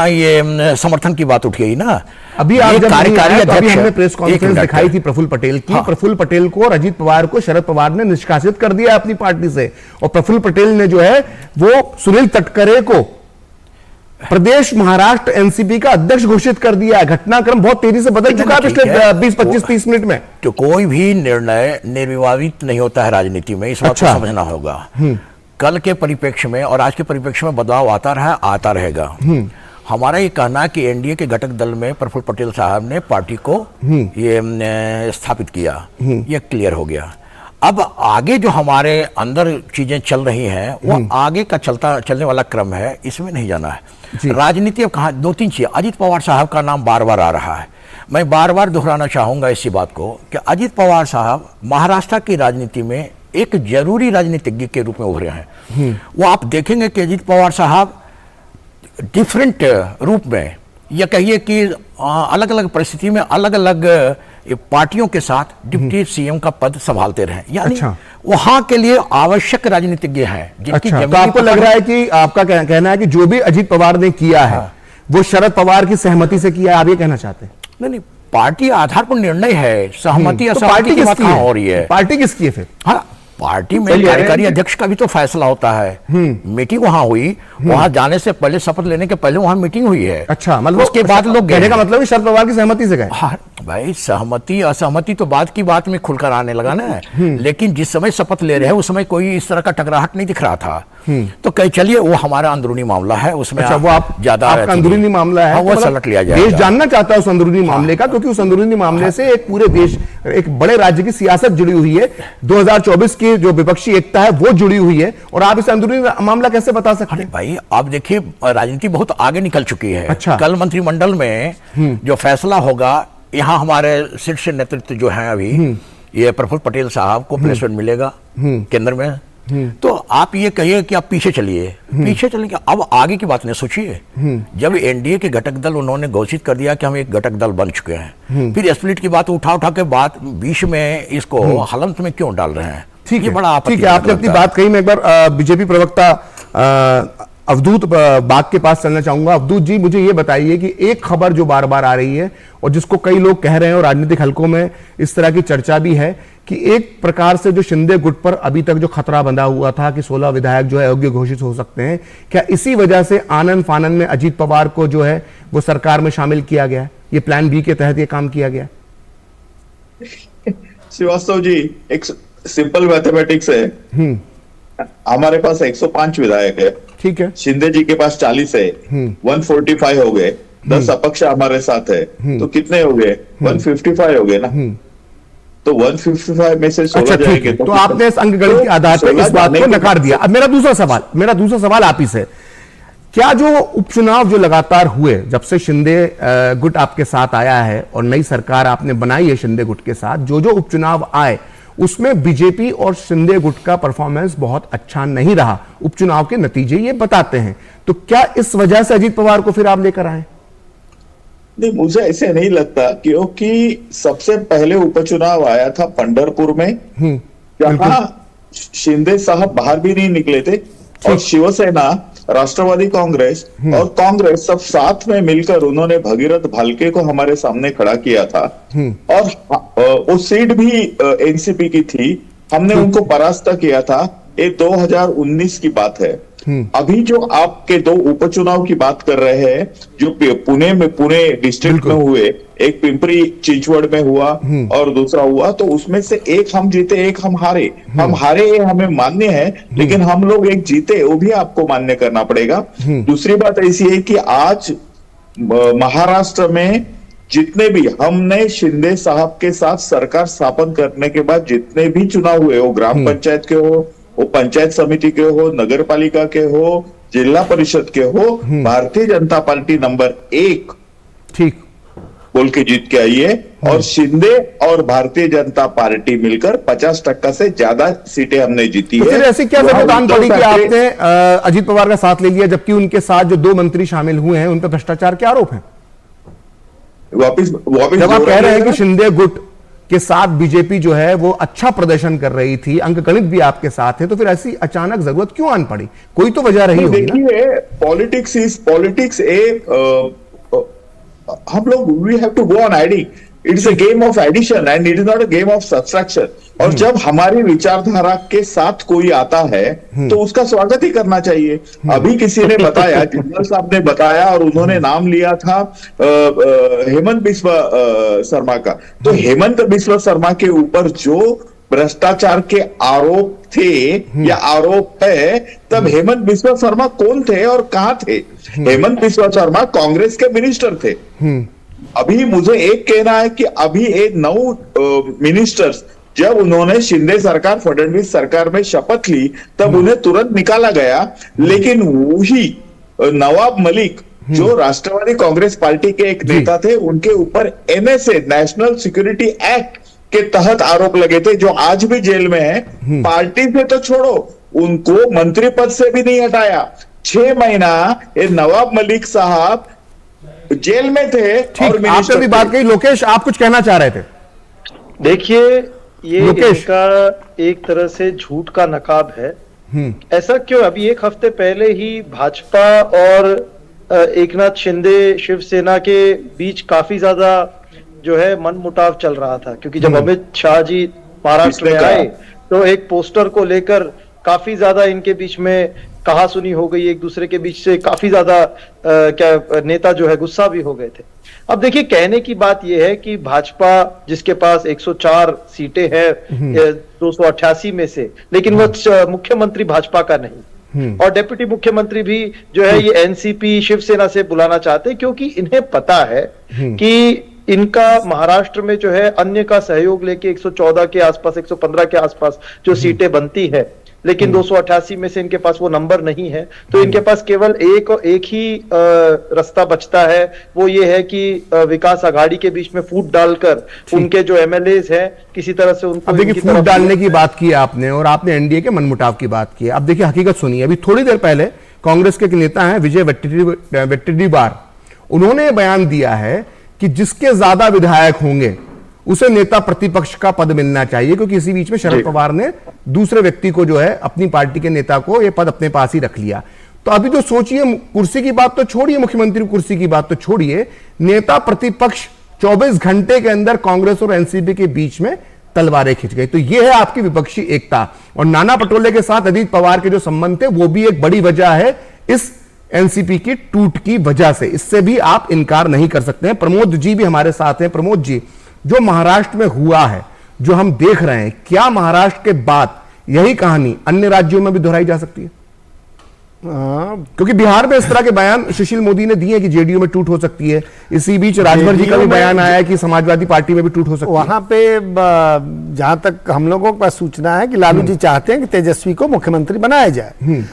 ये समर्थन की बात उठ गई ना। अभी आप जब कार्यकारी तो अभी अध्यक्ष हमने प्रेस कॉन्फ्रेंस दिखाई थी प्रफुल्ल पटेल की। प्रफुल्ल पटेल को और अजीत पवार को शरद पवार ने निष्कासित कर दिया अपनी पार्टी से, और प्रफुल्ल पटेल ने जो है वो सुनील तटकरे को प्रदेश महाराष्ट्र एनसीपी का अध्यक्ष घोषित कर दिया है। घटनाक्रम बहुत तेजी से बदल चुका है पिछले 20-25-30 मिनट में। तो कोई भी निर्णय निर्विवादित नहीं होता है राजनीति में, इस बात को समझना होगा। कल के परिप्रेक्ष्य में और आज के परिप्रेक्ष्य में बदलाव आता रहा, आता रहेगा। हमारा ये कहना है कि एनडीए के घटक दल में प्रफुल्ल पटेल साहब ने पार्टी को ये स्थापित किया, ये क्लियर हो गया। अब आगे जो हमारे अंदर चीजें चल रही हैं वो आगे का चलने वाला क्रम है, इसमें नहीं जाना है। राजनीति अब कहाँ, 2-3 चीजें। अजीत पवार साहब का नाम बार बार आ रहा है, मैं बार बार दोहराना चाहूंगा इसी बात को कि अजीत पवार साहब महाराष्ट्र की राजनीति में एक जरूरी राजनीतिज्ञ के रूप में उभरे हैं। वो आप देखेंगे कि अजीत पवार साहब डिफरेंट रूप में, या कहिए कि अलग अलग परिस्थिति में अलग अलग पार्टियों के साथ डिप्टी सीएम का पद संभालते रहे, यानी वहां के लिए आवश्यक राजनीतिज्ञ हैं जिनकी तो आपको लग रहा है कि आपका कहना है कि जो भी अजीत पवार ने किया है वो शरद पवार की सहमति से किया है, आप ये कहना चाहते हैं? नहीं, पार्टी आधार पर निर्णय है, सहमति असहमति की बात कहां हो रही है? पार्टी किसकी है फिर? हाँ, पार्टी में कार्यकारी अध्यक्ष का भी तो फैसला होता है। मीटिंग वहां हुई, वहां जाने से पहले, शपथ लेने के पहले वहां मीटिंग हुई है। अच्छा, मतलब उसके बाद लोग कहने का मतलब शरद पवार की सहमति से गए? हाँ भाई, सहमति असहमति तो बाद की बात में खुलकर आने लगा ना, लेकिन जिस समय शपथ ले रहे हैं उस समय कोई इस तरह का टकराहट नहीं दिख रहा था। तो कह चलिए वो हमारा अंदरूनी मामला है, उसमें अच्छा, वो आप ज्यादा अंदरूनी मामला है, वो सलट लिया जाएगा। देश जानना चाहता है उस अंदरूनी मामले का, क्योंकि उस अंदरूनी मामले से एक पूरे देश, एक बड़े राज्य की सियासत जुड़ी हुई है। 2024 की जो विपक्षी एकता है वो जुड़ी हुई है, और आप इस अंदरूनी मामला कैसे बता सकते हैं? भाई आप देखिए, राजनीति बहुत आगे निकल चुकी है। अच्छा। कल मंत्रिमंडल में जो फैसला होगा, यहाँ हमारे शीर्ष नेतृत्व जो है अभी, ये प्रफुल्ल पटेल साहब को प्लेसमेंट मिलेगा केंद्र में। तो आप ये कहिए कि आप पीछे चलिए, पीछे चलेंगे, अब आगे की बात नहीं सोचिए। जब एनडीए के घटक दल उन्होंने घोषित कर दिया कि हम एक घटक दल बन चुके हैं, फिर स्प्लिट की बात उठा के बात बीच में इसको हलंत में क्यों डाल रहे हैं? ठीक है, बड़ा ठीक है, आपने अपनी बात कही। मैं एक बार बीजेपी प्रवक्ता अवधूत बाग के पास चलना चाहूंगा। अवधूत जी, मुझे ये बताइए कि एक खबर जो बार बार आ रही है और जिसको कई लोग कह रहे हैं और राजनीतिक हलकों में इस तरह की चर्चा भी है कि एक प्रकार से जो शिंदे गुट पर अभी तक जो खतरा बंधा हुआ था कि 16 विधायक जो है अयोग्य घोषित हो सकते हैं, क्या इसी वजह से आनन फानन में अजीत पवार को जो है वो सरकार में शामिल किया गया है? ये प्लान बी के तहत ये काम किया गया? श्रीवास्तव जी, एक सिंपल मैथमेटिक्स है। हमारे पास 105 विधायक है, ठीक है, शिंदे जी के पास 40 है, 145 हो गए, 10 अपक्ष हमारे साथ है, तो कितने हो गए? 155 हो गए ना। तो 155 में से 16 जाएंगे। तो आपने इस अंकगणित के आधार पर इस बात को नकार दिया। अब मेरा दूसरा सवाल आप ही से, क्या जो उपचुनाव जो लगातार हुए जब से शिंदे गुट आपके साथ आया है और नई सरकार आपने बनाई है शिंदे गुट के साथ, जो उपचुनाव आए उसमें बीजेपी और शिंदे गुट का परफॉर्मेंस बहुत अच्छा नहीं रहा, उपचुनाव के नतीजे ये बताते हैं। तो क्या इस वजह से अजीत पवार को फिर आप लेकर आए? नहीं, मुझे ऐसे नहीं लगता, क्योंकि सबसे पहले उपचुनाव आया था पंढरपुर में, जहां शिंदे साहब बाहर भी नहीं निकले थे, और शिवसेना, राष्ट्रवादी कांग्रेस और कांग्रेस सब साथ में मिलकर उन्होंने भगीरथ भालके को हमारे सामने खड़ा किया था, और वो सीट भी एनसीपी की थी, हमने उनको परास्त किया था। ये 2019 की बात है। अभी जो आपके 2 उपचुनाव की बात कर रहे हैं, जो पुणे डिस्ट्रिक्ट में हुए, एक पिंपरी चिंचवड़ में हुआ और दूसरा हुआ, तो उसमें से एक हम जीते, एक हम हारे। हम हारे ये हमें मान्य है, लेकिन हम लोग एक जीते, वो भी आपको मान्य करना पड़ेगा। दूसरी बात ऐसी है कि आज महाराष्ट्र में जितने भी हमने शिंदे साहब के साथ सरकार स्थापन करने के बाद जितने भी चुनाव हुए, वो ग्राम पंचायत के हो, वो पंचायत समिति के हो, नगर पालिका के हो, जिला परिषद के हो, भारतीय जनता पार्टी नंबर 1 ठीक बोल के जीत के आई है, और शिंदे और भारतीय जनता पार्टी मिलकर 50% से ज्यादा सीटें हमने जीती है। फिर ऐसी क्या जरूरत आन पड़ी कि आपने अजीत पवार का साथ ले लिया, जबकि उनके साथ जो 2 मंत्री शामिल हुए हैं उन पर भ्रष्टाचार के आरोप हैं? वापिस जब आप कह रहे हैं कि शिंदे गुट के साथ बीजेपी जो है वो अच्छा प्रदर्शन कर रही थी, अंकगणित भी आपके साथ है, तो फिर ऐसी अचानक जरूरत क्यों आन पड़ी? कोई तो वजह रही होगी ना? देखिए, पॉलिटिक्स हम लोग we have to go on adding. It's a game of addition and it is not a game of subtraction. और जब हमारी विचारधारा के साथ कोई आता है तो उसका स्वागत ही करना चाहिए. अभी किसी ने बताया, जिंदल साहब ने बताया और उन्होंने नाम लिया था हेमंत बिस्वा शर्मा का. तो हेमंत बिस्वा शर्मा के ऊपर जो भ्रष्टाचार के आरोप थे या आरोप है, तब हेमंत बिस्वा शर्मा कौन थे और कहां थे? हेमंत बिस्वा शर्मा कांग्रेस के मिनिस्टर थे. अभी मुझे एक कहना है कि अभी एक 9 मिनिस्टर्स जब उन्होंने शिंदे सरकार, फडणवीस सरकार में शपथ ली, तब उन्हें तुरंत निकाला गया. लेकिन वही नवाब मलिक जो राष्ट्रवादी कांग्रेस पार्टी के एक नेता थे, उनके ऊपर NSA, नेशनल सिक्योरिटी एक्ट के तहत आरोप लगे थे, जो आज भी जेल में है. पार्टी से तो छोड़ो, उनको मंत्री पद से भी नहीं हटाया. 6 महीना ये नवाब मलिक साहब जेल में थे. और आपने भी बात कही. लोकेश, आप कुछ कहना चाह रहे थे? देखिए, ये इनका एक तरह से झूठ का नकाब है. ऐसा क्यों? अभी 1 हफ्ते पहले ही भाजपा और एकनाथ शिंदे शिवसेना के बीच काफी ज्यादा जो है मनमुटाव चल रहा था, क्योंकि जब अमित शाह जी महाराष्ट्र में आए तो एक पोस्टर को लेकर काफी ज्यादा इनके बीच में कहा सुनी हो गई. एक दूसरे के बीच से काफी ज्यादा क्या नेता जो है गुस्सा भी हो गए थे. अब देखिए, कहने की बात यह है कि भाजपा जिसके पास 104 सीटें हैं 288 में से, लेकिन वह मुख्यमंत्री भाजपा का नहीं, और डिप्टी मुख्यमंत्री भी जो है ये एनसीपी शिवसेना से बुलाना चाहते हैं, क्योंकि इन्हें पता है कि इनका महाराष्ट्र में जो है अन्य का सहयोग लेके 114 के आसपास, 115 के आसपास जो सीटें बनती है, लेकिन 288 में से इनके पास वो नंबर नहीं है. तो इनके पास केवल एक ही रास्ता बचता है. वो ये है कि विकास आघाड़ी के बीच में फूट डालकर उनके जो एमएलएज हैं किसी तरह से उनको. अब देखिए, फूट डालने की बात की आपने और आपने एनडीए के मनमुटाव की बात की. अब देखिए, हकीकत सुनिए. अभी थोड़ी देर पहले कांग्रेस के एक नेता हैं विजय वट्टेटीवार, उन्होंने बयान दिया है कि जिसके ज्यादा विधायक होंगे उसे नेता प्रतिपक्ष का पद मिलना चाहिए, क्योंकि इसी बीच में शरद पवार ने दूसरे व्यक्ति को जो है अपनी पार्टी के नेता को यह पद अपने पास ही रख लिया. तो अभी जो सोचिए, कुर्सी की बात तो छोड़िए, मुख्यमंत्री कुर्सी की बात तो छोड़िए, नेता प्रतिपक्ष 24 घंटे के अंदर कांग्रेस और एनसीपी के बीच में तलवारें खिंच गई. तो यह है आपकी विपक्षी एकता. और नाना पटोले के साथ अजीत पवार के जो संबंध थे, वो भी एक बड़ी वजह है इस एनसीपी की टूट की वजह से. इससे भी आप इनकार नहीं कर सकते हैं. प्रमोद जी भी हमारे साथ हैं. प्रमोद जी, जो महाराष्ट्र में हुआ है, जो हम देख रहे हैं, क्या महाराष्ट्र के बाद यही कहानी अन्य राज्यों में भी दोहराई जा सकती है? क्योंकि बिहार में इस तरह के बयान सुशील मोदी ने दिए कि जेडीयू में टूट हो सकती है. इसी बीच राजभर जी का भी बयान आया है कि समाजवादी पार्टी में भी टूट हो सकती है. वहां पे जहां तक हम लोगों के पास सूचना है कि लालू जी चाहते हैं कि तेजस्वी को मुख्यमंत्री बनाया जाए.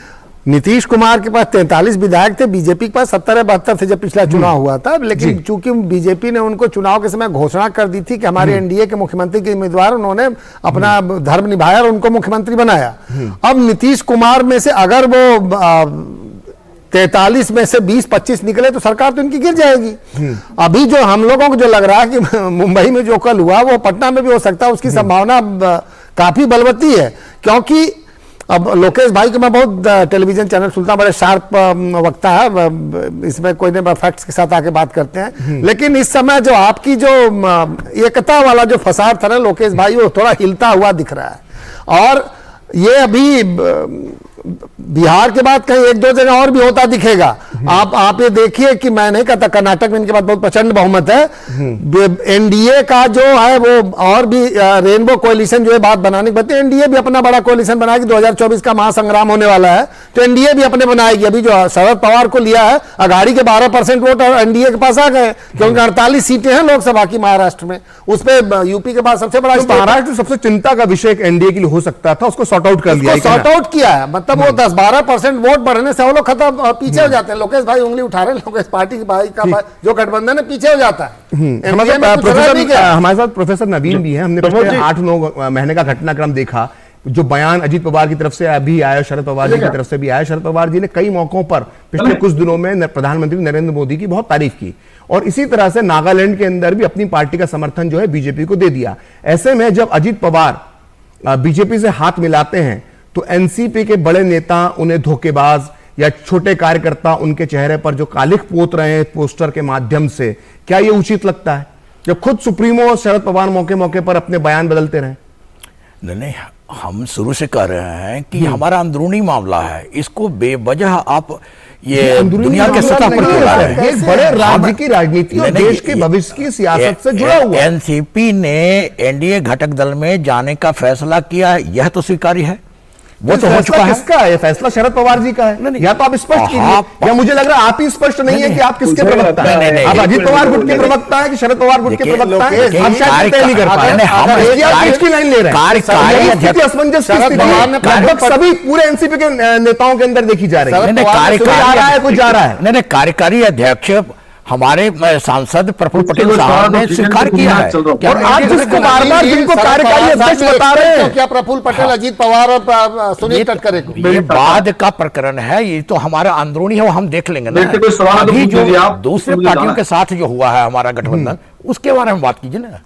नीतीश कुमार के पास 43 विधायक थे, बीजेपी के पास 70 या 72 थे जब पिछला चुनाव हुआ था. लेकिन चूंकि बीजेपी ने उनको चुनाव के समय घोषणा कर दी थी कि हमारे एनडीए के मुख्यमंत्री के उम्मीदवार, उन्होंने अपना धर्म निभाया और उनको मुख्यमंत्री बनाया. अब नीतीश कुमार में से अगर वो 43 में से 20-25 निकले तो सरकार तो इनकी गिर जाएगी. अभी जो हम लोगों को जो लग रहा है कि मुंबई में जो कल हुआ वो पटना में भी हो सकता है, उसकी संभावना काफी बलवती है. क्योंकि अब लोकेश भाई के मैं बहुत टेलीविजन चैनल सुनता हूं, बड़े शार्प वक्ता है, इसमें कोई नहीं फैक्ट्स के साथ आके बात करते हैं. लेकिन इस समय जो आपकी जो एकता वाला जो फसाद था ना लोकेश भाई, वो थोड़ा हिलता हुआ दिख रहा है. और ये अभी बिहार के बाद कहीं 1-2 जगह और भी होता दिखेगा. आप ये देखिए कि मैं नहीं कहता, कर्नाटक में इनके पास बहुत प्रचंड बहुमत है. एनडीए का जो है वो और भी रेनबो कोalition जो है बात बनाने की बात है. एनडीए भी अपना बड़ा कोalition बनाएगी. 2024 का महासंग्राम होने वाला है तो एनडीए भी अपने बनाएगी. अभी जो शरद पवार को लिया है अघाड़ी के 12% वोट एनडीए के पास आ गए, क्योंकि 48 सीटें हैं लोकसभा की महाराष्ट्र में. उसपे यूपी के बाद सबसे बड़ा महाराष्ट्र सबसे चिंता का विषय एनडीए के लिए हो सकता था, उसको सॉर्ट आउट कर लिया, सॉर्ट आउट किया है. मतलब वो 10-12% वोट बढ़ने से वो लोग खत्म पीछे हो जाते हैं. लोकेश भाई उंगली उठा रहे हैं, लोकेश पार्टी की भाई का जो गठबंधन है पीछे हो जाता है. हमारे साथ प्रोफेसर नवीन भी है. हमने पिछले 8-9 महीने का घटनाक्रम देखा. जो बयान अजीत पवार की तरफ से अभी आया, शरद पवार जी की तरफ से भी आया, शरद पवार जी ने कई मौकों पर पिछले कुछ दिनों में प्रधानमंत्री नरेंद्र मोदी की बहुत तारीफ की और इसी तरह से नागालैंड के अंदर भी अपनी पार्टी का समर्थन जो है बीजेपी को दे दिया। ऐसे में जब अजीत पवार बीजेपी से हाथ मिलाते हैं तो एनसीपी के बड़े नेता उन्हें धोखेबाज या छोटे कार्यकर्ता उनके चेहरे पर जो कालिख पोत रहे हैं पोस्टर के माध्यम से, क्या यह उचित लगता है जब खुद सुप्रीमो शरद पवार मौके मौके पर अपने बयान बदलते रहे? नहीं, हम शुरू से कह रहे हैं कि हमारा अंदरूनी मामला है, इसको बेवजह आप ये दुनिया के सतह पर क्यों ला रहे हैं? ये बड़े राज्य की राजनीति और देश के भविष्य की सियासत से जुड़ा हुआ है। एनसीपी ने एनडीए घटक दल में जाने का फैसला किया, यह तो स्वीकार्य है, वो तो हो चुका है। किसका है फैसला? शरद पवार जी का है। या तो आप स्पष्ट कीजिए, या मुझे लग रहा है आप ही स्पष्ट नहीं है कि आप किसके प्रवक्ता हैं। आप अजीत पवार गुट के प्रवक्ता है कि शरद पवार गुट के प्रवक्ता है? हम शायद तय नहीं कर पा रहे हैं, इसकी लाइन ले रहे हैं। असमंजस की स्थिति लगभग सभी पूरे एनसीपी के नेताओं के अंदर देखी जा रही है। कुछ जा रहा है। नहीं, कार्यकारी अध्यक्ष हमारे सांसद प्रफुल्ल पटेल साहब ने स्वीकार किया है। और आप जिसको बार-बार जिनको कार्यकारी अध्यक्ष बता रहे हैं, क्या प्रफुल्ल पटेल, अजीत पवार और सुनील तटकरे को? ये बाद का प्रकरण है, ये तो हमारा अंदरूनी है, वो हम देख लेंगे ना। अभी जो दूसरे पार्टियों के साथ जो हुआ है हमारा गठबंधन, उसके बारे में बात कीजिए ना।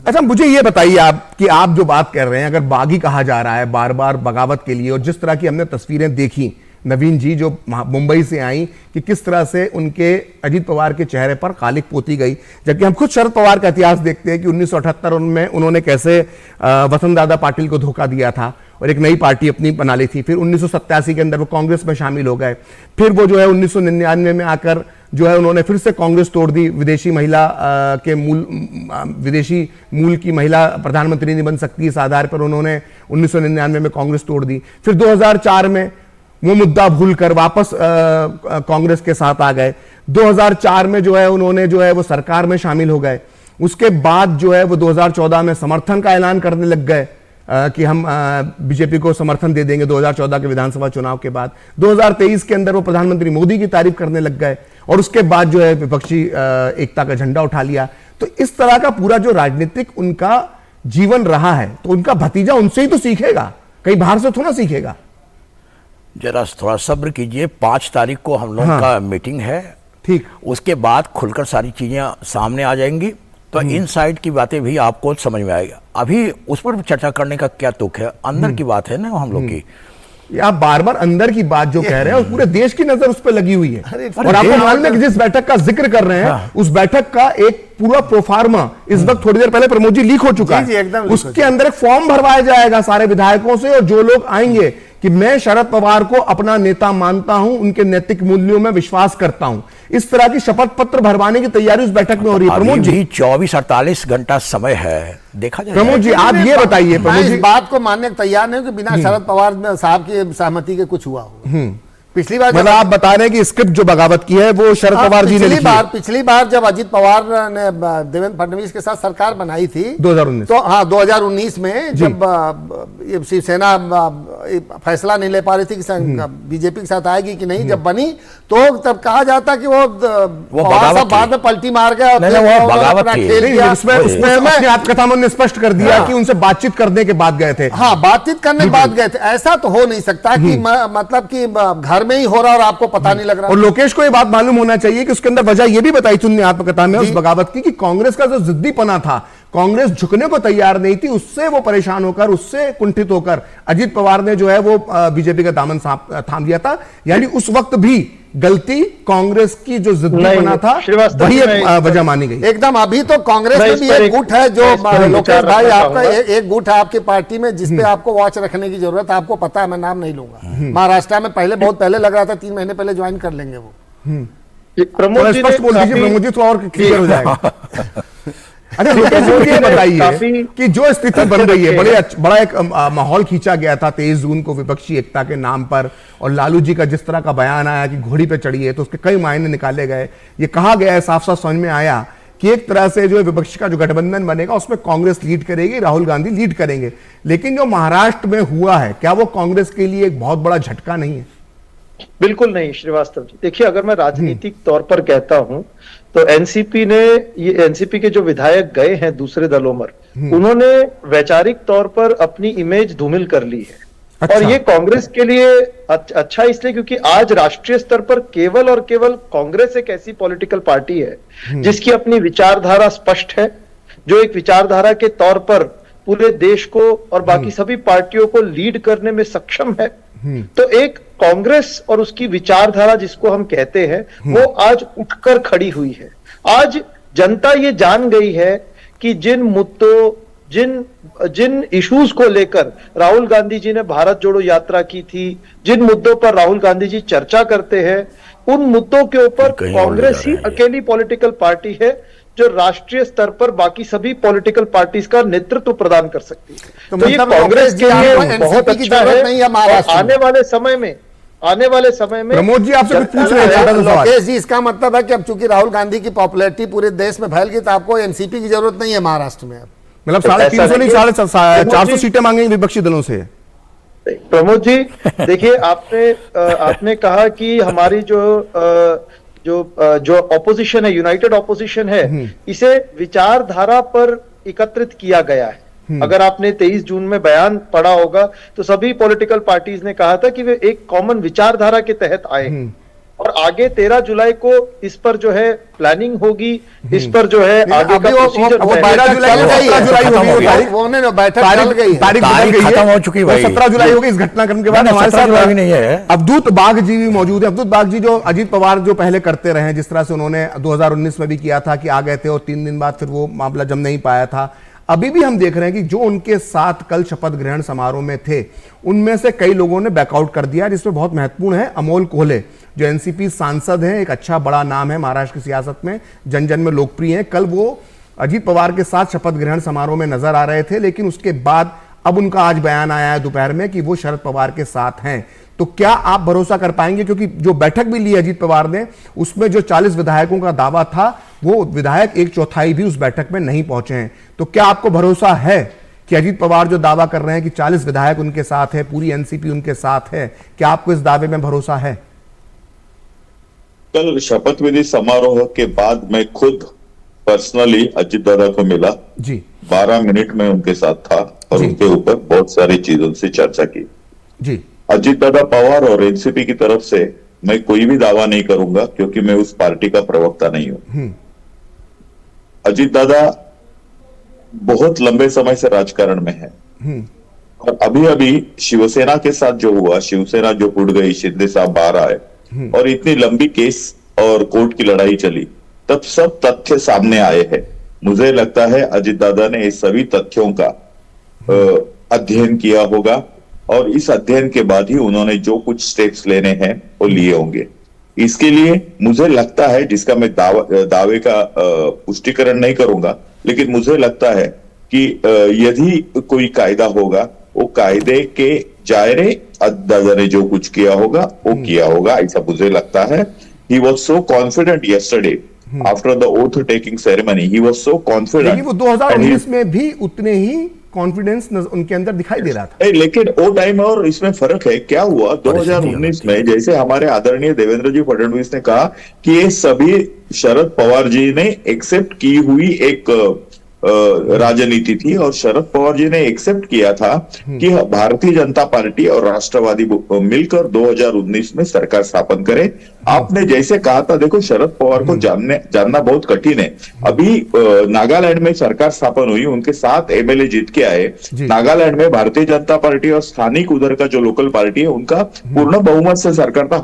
अच्छा, मुझे ये बताइए आप कि आप जो बात कर रहे हैं, अगर बागी कहा जा रहा है बार बार बगावत के लिए, और जिस तरह की हमने तस्वीरें देखी नवीन जी जो मुंबई से आई कि किस तरह से उनके अजीत पवार के चेहरे पर कालिख पोती गई, जबकि हम खुद शरद पवार का इतिहास देखते हैं कि 1978 में उन्होंने कैसे वसंतदादा पाटिल को धोखा दिया था और एक नई पार्टी अपनी बना ली थी। फिर 1987 के अंदर वो कांग्रेस में शामिल हो गए। फिर वो जो है 1999 में आकर जो है उन्होंने फिर से कांग्रेस तोड़ दी। विदेशी मूल की महिला प्रधानमंत्री नहीं बन सकती, इस आधार पर उन्होंने 1999 में कांग्रेस तोड़ दी। फिर 2004 में वो मुद्दा भूलकर वापस कांग्रेस के साथ आ गए। 2004 में जो है उन्होंने जो है वो सरकार में शामिल हो गए। उसके बाद जो है वो 2014 में समर्थन का ऐलान करने लग गए कि हम बीजेपी को समर्थन दे देंगे 2014 के विधानसभा चुनाव के बाद। 2023 के अंदर वो प्रधानमंत्री मोदी की तारीफ करने लग गए और उसके बाद जो है विपक्षी एकता का झंडा उठा लिया। तो इस तरह का पूरा जो राजनीतिक उनका जीवन रहा है, तो उनका भतीजा उनसे ही तो सीखेगा, कहीं बाहर से थोड़ा सीखेगा। जरा थोड़ा सब्र कीजिए, 5 तारीख को हम लोगों का मीटिंग है, ठीक, उसके बाद खुलकर सारी चीजें सामने आ जाएंगी, तो इनसाइड की बातें भी आपको समझ में आएगा। अभी उस पर चर्चा करने का क्या तुक है, अंदर की बात है ना हम लोग की। आप बार बार अंदर की बात जो कह रहे हैं और पूरे देश की नजर उस पर लगी हुई है। और आपको मालूम है कि जिस बैठक का जिक्र कर रहे हैं, उस बैठक का एक पूरा प्रोफार्मा इस वक्त थोड़ी देर पहले प्रमोद जी लीक हो चुका है। उसके अंदर एक फॉर्म भरवाया जाएगा सारे विधायकों से, और जो लोग आएंगे कि मैं शरद पवार को अपना नेता मानता हूं, उनके नैतिक मूल्यों में विश्वास करता हूं, इस तरह की शपथ पत्र भरवाने की तैयारी उस बैठक में हो रही है। प्रमोद जी 24-48 घंटा समय है, देखा जाए। प्रमोद जी आप ये बताइए, मैं इस बात को मानने को तैयार नहीं हूं कि बिना शरद पवार साहब की सहमति के कुछ हुआ हो। पिछली बार मतलब आप बता रहे हैं कि स्क्रिप्ट जो बगावत की है वो शरद पवार जी ने लिखी है। पिछली बार जब अजीत पवार ने देवेंद्र फडणवीस के साथ सरकार बनाई थी 2019, तो हाँ 2019 में जब शिवसेना फैसला नहीं ले पा रही थी कि बीजेपी के साथ आएगी कि नहीं, जब बनी तो तब कहा जाता कि वो पवार साहब बाद में पलटी मार गए। उसमें आप कथा ने स्पष्ट कर दिया कि उनसे बातचीत करने के बाद गए थे। हाँ, बातचीत करने के बाद गए थे। ऐसा तो हो नहीं सकता कि मतलब कि घर में ही हो रहा और आपको पता नहीं लग रहा। और लोकेश को ये बात मालूम होना चाहिए कि उसके अंदर वजह ये भी बताई थी उन्होंने आत्मकथा में उस बगावत की कि कांग्रेस का जो जिद्दीपना था, कांग्रेस झुकने को तैयार नहीं थी, उससे वो परेशान होकर, उससे कुंठित होकर अजीत पवार ने जो है वो बीजेपी का दामन थाम लिया था। यानी उस वक्त भी गलती कांग्रेस की जो जिद्दीपना था वही वजह मानी गई। एकदम। अभी तो कांग्रेस में भी एक गुट है जो लोकेश भाई आपका एक गुट है आपकी पार्टी में जिसपे आपको वॉच रखने की जरूरत है। आपको पता है, मैं नाम नहीं लूंगा, महाराष्ट्र में पहले बहुत पहले लग रहा था 3 महीने पहले ज्वाइन कर लेंगे वो। प्रमोद जी तो और क्लियर हो जाएगा। अच्छा लोकेश जी ये बताइए कि जो स्थिति बन रही है, बड़ा एक माहौल खींचा गया था 23 जून को विपक्षी एकता के नाम पर, और लालू जी का जिस तरह का बयान आया कि घोड़ी पे चढ़िए, तो उसके कई मायने निकाले गए। ये कहा गया है, साफ साफ समझ में आया कि एक तरह से जो विपक्ष का जो गठबंधन बनेगा उसमें कांग्रेस लीड करेगी, राहुल गांधी लीड करेंगे। लेकिन जो महाराष्ट्र में हुआ है, क्या वो कांग्रेस के लिए एक बहुत बड़ा झटका नहीं है? बिल्कुल नहीं श्रीवास्तव जी। देखिए, अगर मैं राजनीतिक तौर पर कहता हूं तो एनसीपी के जो विधायक गए हैं दूसरे दलों में, उन्होंने वैचारिक तौर पर अपनी इमेज धूमिल कर ली है। अच्छा। और ये कांग्रेस के लिए अच्छा इसलिए क्योंकि आज राष्ट्रीय स्तर पर केवल और केवल कांग्रेस एक ऐसी पॉलिटिकल पार्टी है जिसकी अपनी विचारधारा स्पष्ट है, जो एक विचारधारा के तौर पर पूरे देश को और बाकी सभी पार्टियों को लीड करने में सक्षम है। तो एक कांग्रेस और उसकी विचारधारा जिसको हम कहते हैं वो आज उठकर खड़ी हुई है। आज जनता ये जान गई है कि जिन मुद्दों जिन इश्यूज को लेकर राहुल गांधी जी ने भारत जोड़ो यात्रा की थी, जिन मुद्दों पर राहुल गांधी जी चर्चा करते हैं, उन मुद्दों के ऊपर कांग्रेस ही अकेली पॉलिटिकल पार्टी है जो राष्ट्रीय स्तर पर बाकी सभी पॉलिटिकल पार्टीज का नेतृत्व प्रदान कर सकती है। तो ये कांग्रेस के लिए बहुत अच्छा है। आने वाले समय में प्रमोद जी आपसे कुछ पूछ रहे हैं। लोकेश जी, इसका मतलब है कि अब चूंकि राहुल गांधी की पॉपुलैरिटी पूरे देश में फैल गई तो आपको एनसीपी की जरूरत नहीं है महाराष्ट्र में। मतलब 350 नहीं 450 सीटें मांगेंगे विपक्षी दलों से। प्रमोद जी देखिए, आपने कहा कि हमारी जो ऑपोजिशन है, यूनाइटेड ऑपोजिशन है, इसे विचारधारा पर एकत्रित किया गया है। अगर आपने 23 जून में बयान पढ़ा होगा तो सभी पॉलिटिकल पार्टीज ने कहा था कि वे एक कॉमन विचारधारा के तहत आए और आगे 13 जुलाई को इस पर जो है प्लानिंग होगी, इस पर जो है आगे का प्रोसीजर तारीख खत्म हो चुकी है, 17 जुलाई होगी। इस घटनाक्रम के बाद हमारे साथ नहीं है अवधूत बाघ जी भी मौजूद है। अवधूत बाघ जी, जो अजीत पवार जो पहले करते रहे, जिस तरह से उन्होंने 2019 में भी किया था कि आ गए थे और 3 दिन बाद फिर वो मामला जम नहीं पाया था, अभी भी हम देख रहे हैं कि जो उनके साथ कल शपथ ग्रहण समारोह में थे उनमें से कई लोगों ने बैकआउट कर दिया, जिसमें बहुत महत्वपूर्ण है अमोल कोल्हे, जो एनसीपी सांसद हैं, एक अच्छा बड़ा नाम है महाराष्ट्र की सियासत में, जन जन में लोकप्रिय हैं। कल वो अजीत पवार के साथ शपथ ग्रहण समारोह में नजर आ रहे थे, लेकिन उसके बाद अब उनका आज बयान आया है दोपहर में कि वो शरद पवार के साथ हैं। तो क्या आप भरोसा कर पाएंगे, क्योंकि जो बैठक भी ली अजीत पवार ने उसमें जो 40 विधायकों का दावा था वो विधायक 1/4 भी उस बैठक में नहीं पहुंचे हैं। तो क्या आपको भरोसा है कि अजीत पवार जो दावा कर रहे हैं कि 40 विधायक उनके साथ है, पूरी एनसीपी उनके साथ है, क्या आपको इस दावे में भरोसा है? कल शपथ विधि समारोह के बाद मैं खुद पर्सनली अजीत दादा को मिला जी, 12 मिनट में उनके साथ था और उनके ऊपर बहुत सारी चीजों से चर्चा की जी। अजीत दादा पवार और एनसीपी की तरफ से मैं कोई भी दावा नहीं करूंगा क्योंकि मैं उस पार्टी का प्रवक्ता नहीं हूं। अजीत दादा बहुत लंबे समय से राजकारण में है और अभी अभी शिवसेना के साथ जो हुआ, शिवसेना जो उड़ गई, शिंदे साहब बाहर आए और इतनी लंबी केस और कोर्ट की लड़ाई चली, तब सब तथ्य सामने आए हैं। मुझे लगता है अजीत दादा ने इस सभी तथ्यों का अध्ययन किया होगा और इस अध्ययन के बाद ही उन्होंने जो कुछ स्टेप्स लेने हैं वो लिए होंगे। इसके लिए मुझे लगता है, जिसका मैं दावे का पुष्टिकरण नहीं करूंगा, लेकिन मुझे लगता है कि यदि कोई कायदा होगा वो कायदे के दायरे दादा ने जो कुछ किया होगा वो किया होगा, ऐसा मुझे लगता है। He was so confident yesterday after the oath taking ceremony. He was so confident. लेकिन वो 2019 में भी उतने ही कॉन्फिडेंस उनके अंदर दिखाई दे रहा था। लेकिन वो टाइम और इसमें फर्क है। क्या हुआ 2019 में, जैसे हमारे आदरणीय देवेंद्र जी फडणवीस ने कहा कि ये सभी शरद पवार जी ने एक्सेप्ट की हुई एक राजनीति थी और शरद पवार जी ने एक्सेप्ट किया था कि भारतीय जनता पार्टी और राष्ट्रवादी मिलकर 2019 में सरकार स्थापन करे। आपने जैसे कहा था, देखो शरद पवार को जानना बहुत कठिन है। अभी नागालैंड में सरकार स्थापन हुई, उनके 7 एमएलए जीत के आए। नागालैंड में भारतीय जनता पार्टी और स्थानिक उधर का जो लोकल पार्टी है उनका पूर्ण बहुमत से सरकार था।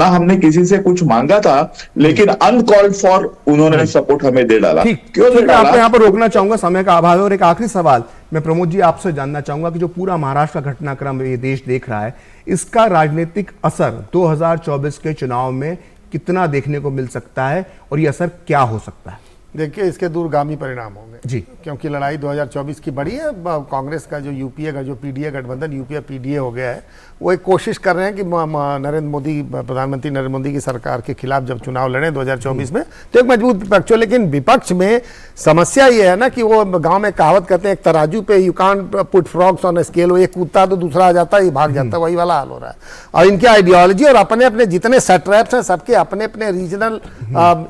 हमने किसी से कुछ मांगा था, लेकिन अनकॉल्ड फॉर उन्होंने सपोर्ट हमें दे डाला। क्यों दे डाला? पर रोकना चाहूंगा, समय का अभाव है। और एक आखिरी सवाल मैं प्रमोद जी आपसे जानना चाहूंगा कि जो पूरा महाराष्ट्र का घटनाक्रम ये देश देख रहा है, इसका राजनीतिक असर 2024 के चुनाव में कितना देखने को मिल सकता है और ये असर क्या हो सकता है? देखिए, इसके दूरगामी परिणाम होंगे जी, क्योंकि लड़ाई 2024 की बड़ी है। कांग्रेस का जो यूपीए का जो पीडीए गठबंधन यूपीए पीडीए हो गया है, वो एक कोशिश कर रहे हैं कि नरेंद्र मोदी, प्रधानमंत्री नरेंद्र मोदी की सरकार के खिलाफ जब चुनाव लड़े 2024 में तो एक मजबूत विपक्ष हो। लेकिन विपक्ष में समस्या ये है ना कि वो गांव में कहावत कहते हैं, एक तराजू पे you can't put frogs on scale, वो एक कूदता तो दूसरा आ जाता है, ये भाग जाता है, वही वाला हाल हो रहा है। और इनकी आइडियोलॉजी और अपने अपने जितने सेटरैप्स हैं, सबके अपने अपने रीजनल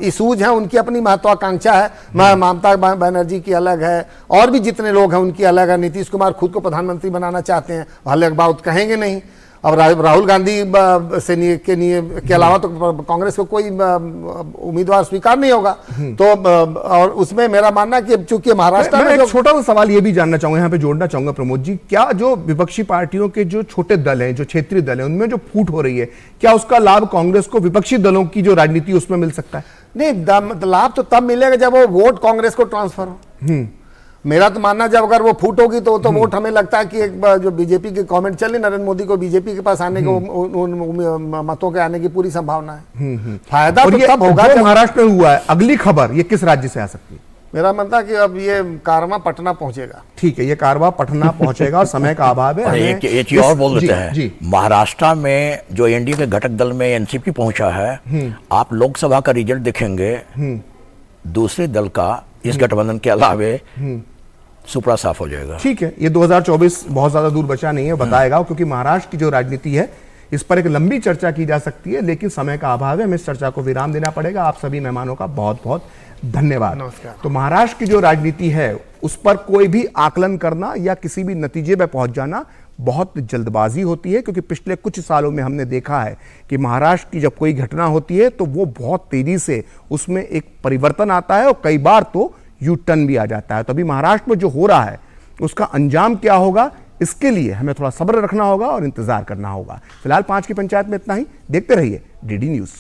इशूज हैं, उनकी अपनी महत्वाकांक्षा समझा है। ममता बनर्जी की अलग है, और भी जितने लोग हैं उनकी अलग है। नीतीश कुमार खुद को प्रधानमंत्री बनाना चाहते हैं, अलग बात कहेंगे नहीं। अब राहुल गांधी के अलावा तो कांग्रेस को कोई उम्मीदवार स्वीकार नहीं होगा। तो और उसमें मेरा मानना कि चूंकि महाराष्ट्र में एक छोटा सा सवाल ये भी जानना चाहूंगा, यहाँ पे जोड़ना चाहूंगा प्रमोद जी, क्या जो विपक्षी पार्टियों के जो छोटे दल हैं, जो क्षेत्रीय दल हैं, उनमें जो फूट हो रही है, क्या उसका लाभ कांग्रेस को विपक्षी दलों की जो राजनीति उसमें मिल सकता है? नहीं, लाभ तो तब मिलेगा जब वो वोट कांग्रेस को ट्रांसफर हो। मेरा तो मानना, जब अगर वो फूट होगी तो वोट हमें लगता है कि एक जो बीजेपी के कमेंट चले, नरेंद्र मोदी को बीजेपी के पास आने को, उन मतों के आने की पूरी संभावना है। फायदा तो तब होगा जब महाराष्ट्र में हुआ है। अगली खबर ये किस राज्य से आ सकती है? मेरा मानता है कि अब ये कारवां पटना पहुंचेगा। ठीक है, ये कारवां पटना पहुंचेगा और समय का अभाव है। एक चीज और बोल देते हैं, महाराष्ट्र में जो एनडीए के घटक दल में एनसीपी पहुंचा है, आप लोकसभा का रिजल्ट देखेंगे, दूसरे दल का इस गठबंधन के अलावे सुपड़ा साफ हो जाएगा। ठीक है, ये 2024 बहुत ज्यादा दूर बचा नहीं है, बताएगा, क्योंकि महाराष्ट्र की जो राजनीति है इस पर एक लंबी चर्चा की जा सकती है, लेकिन समय का अभाव है, हमें इस चर्चा को विराम देना पड़ेगा। आप सभी मेहमानों का बहुत बहुत धन्यवाद। नमस्कार। तो महाराष्ट्र की जो राजनीति है उस पर कोई भी आकलन करना या किसी भी नतीजे पर पहुंच जाना बहुत जल्दबाजी होती है, क्योंकि पिछले कुछ सालों में हमने देखा है कि महाराष्ट्र की जब कोई घटना होती है तो वो बहुत तेजी से उसमें एक परिवर्तन आता है और कई बार तो यू टर्न भी आ जाता है। तो अभी महाराष्ट्र में जो हो रहा है उसका अंजाम क्या होगा, इसके लिए हमें थोड़ा सब्र रखना होगा और इंतजार करना होगा। फिलहाल 5 की पंचायत में इतना ही। देखते रहिए डीडी न्यूज़।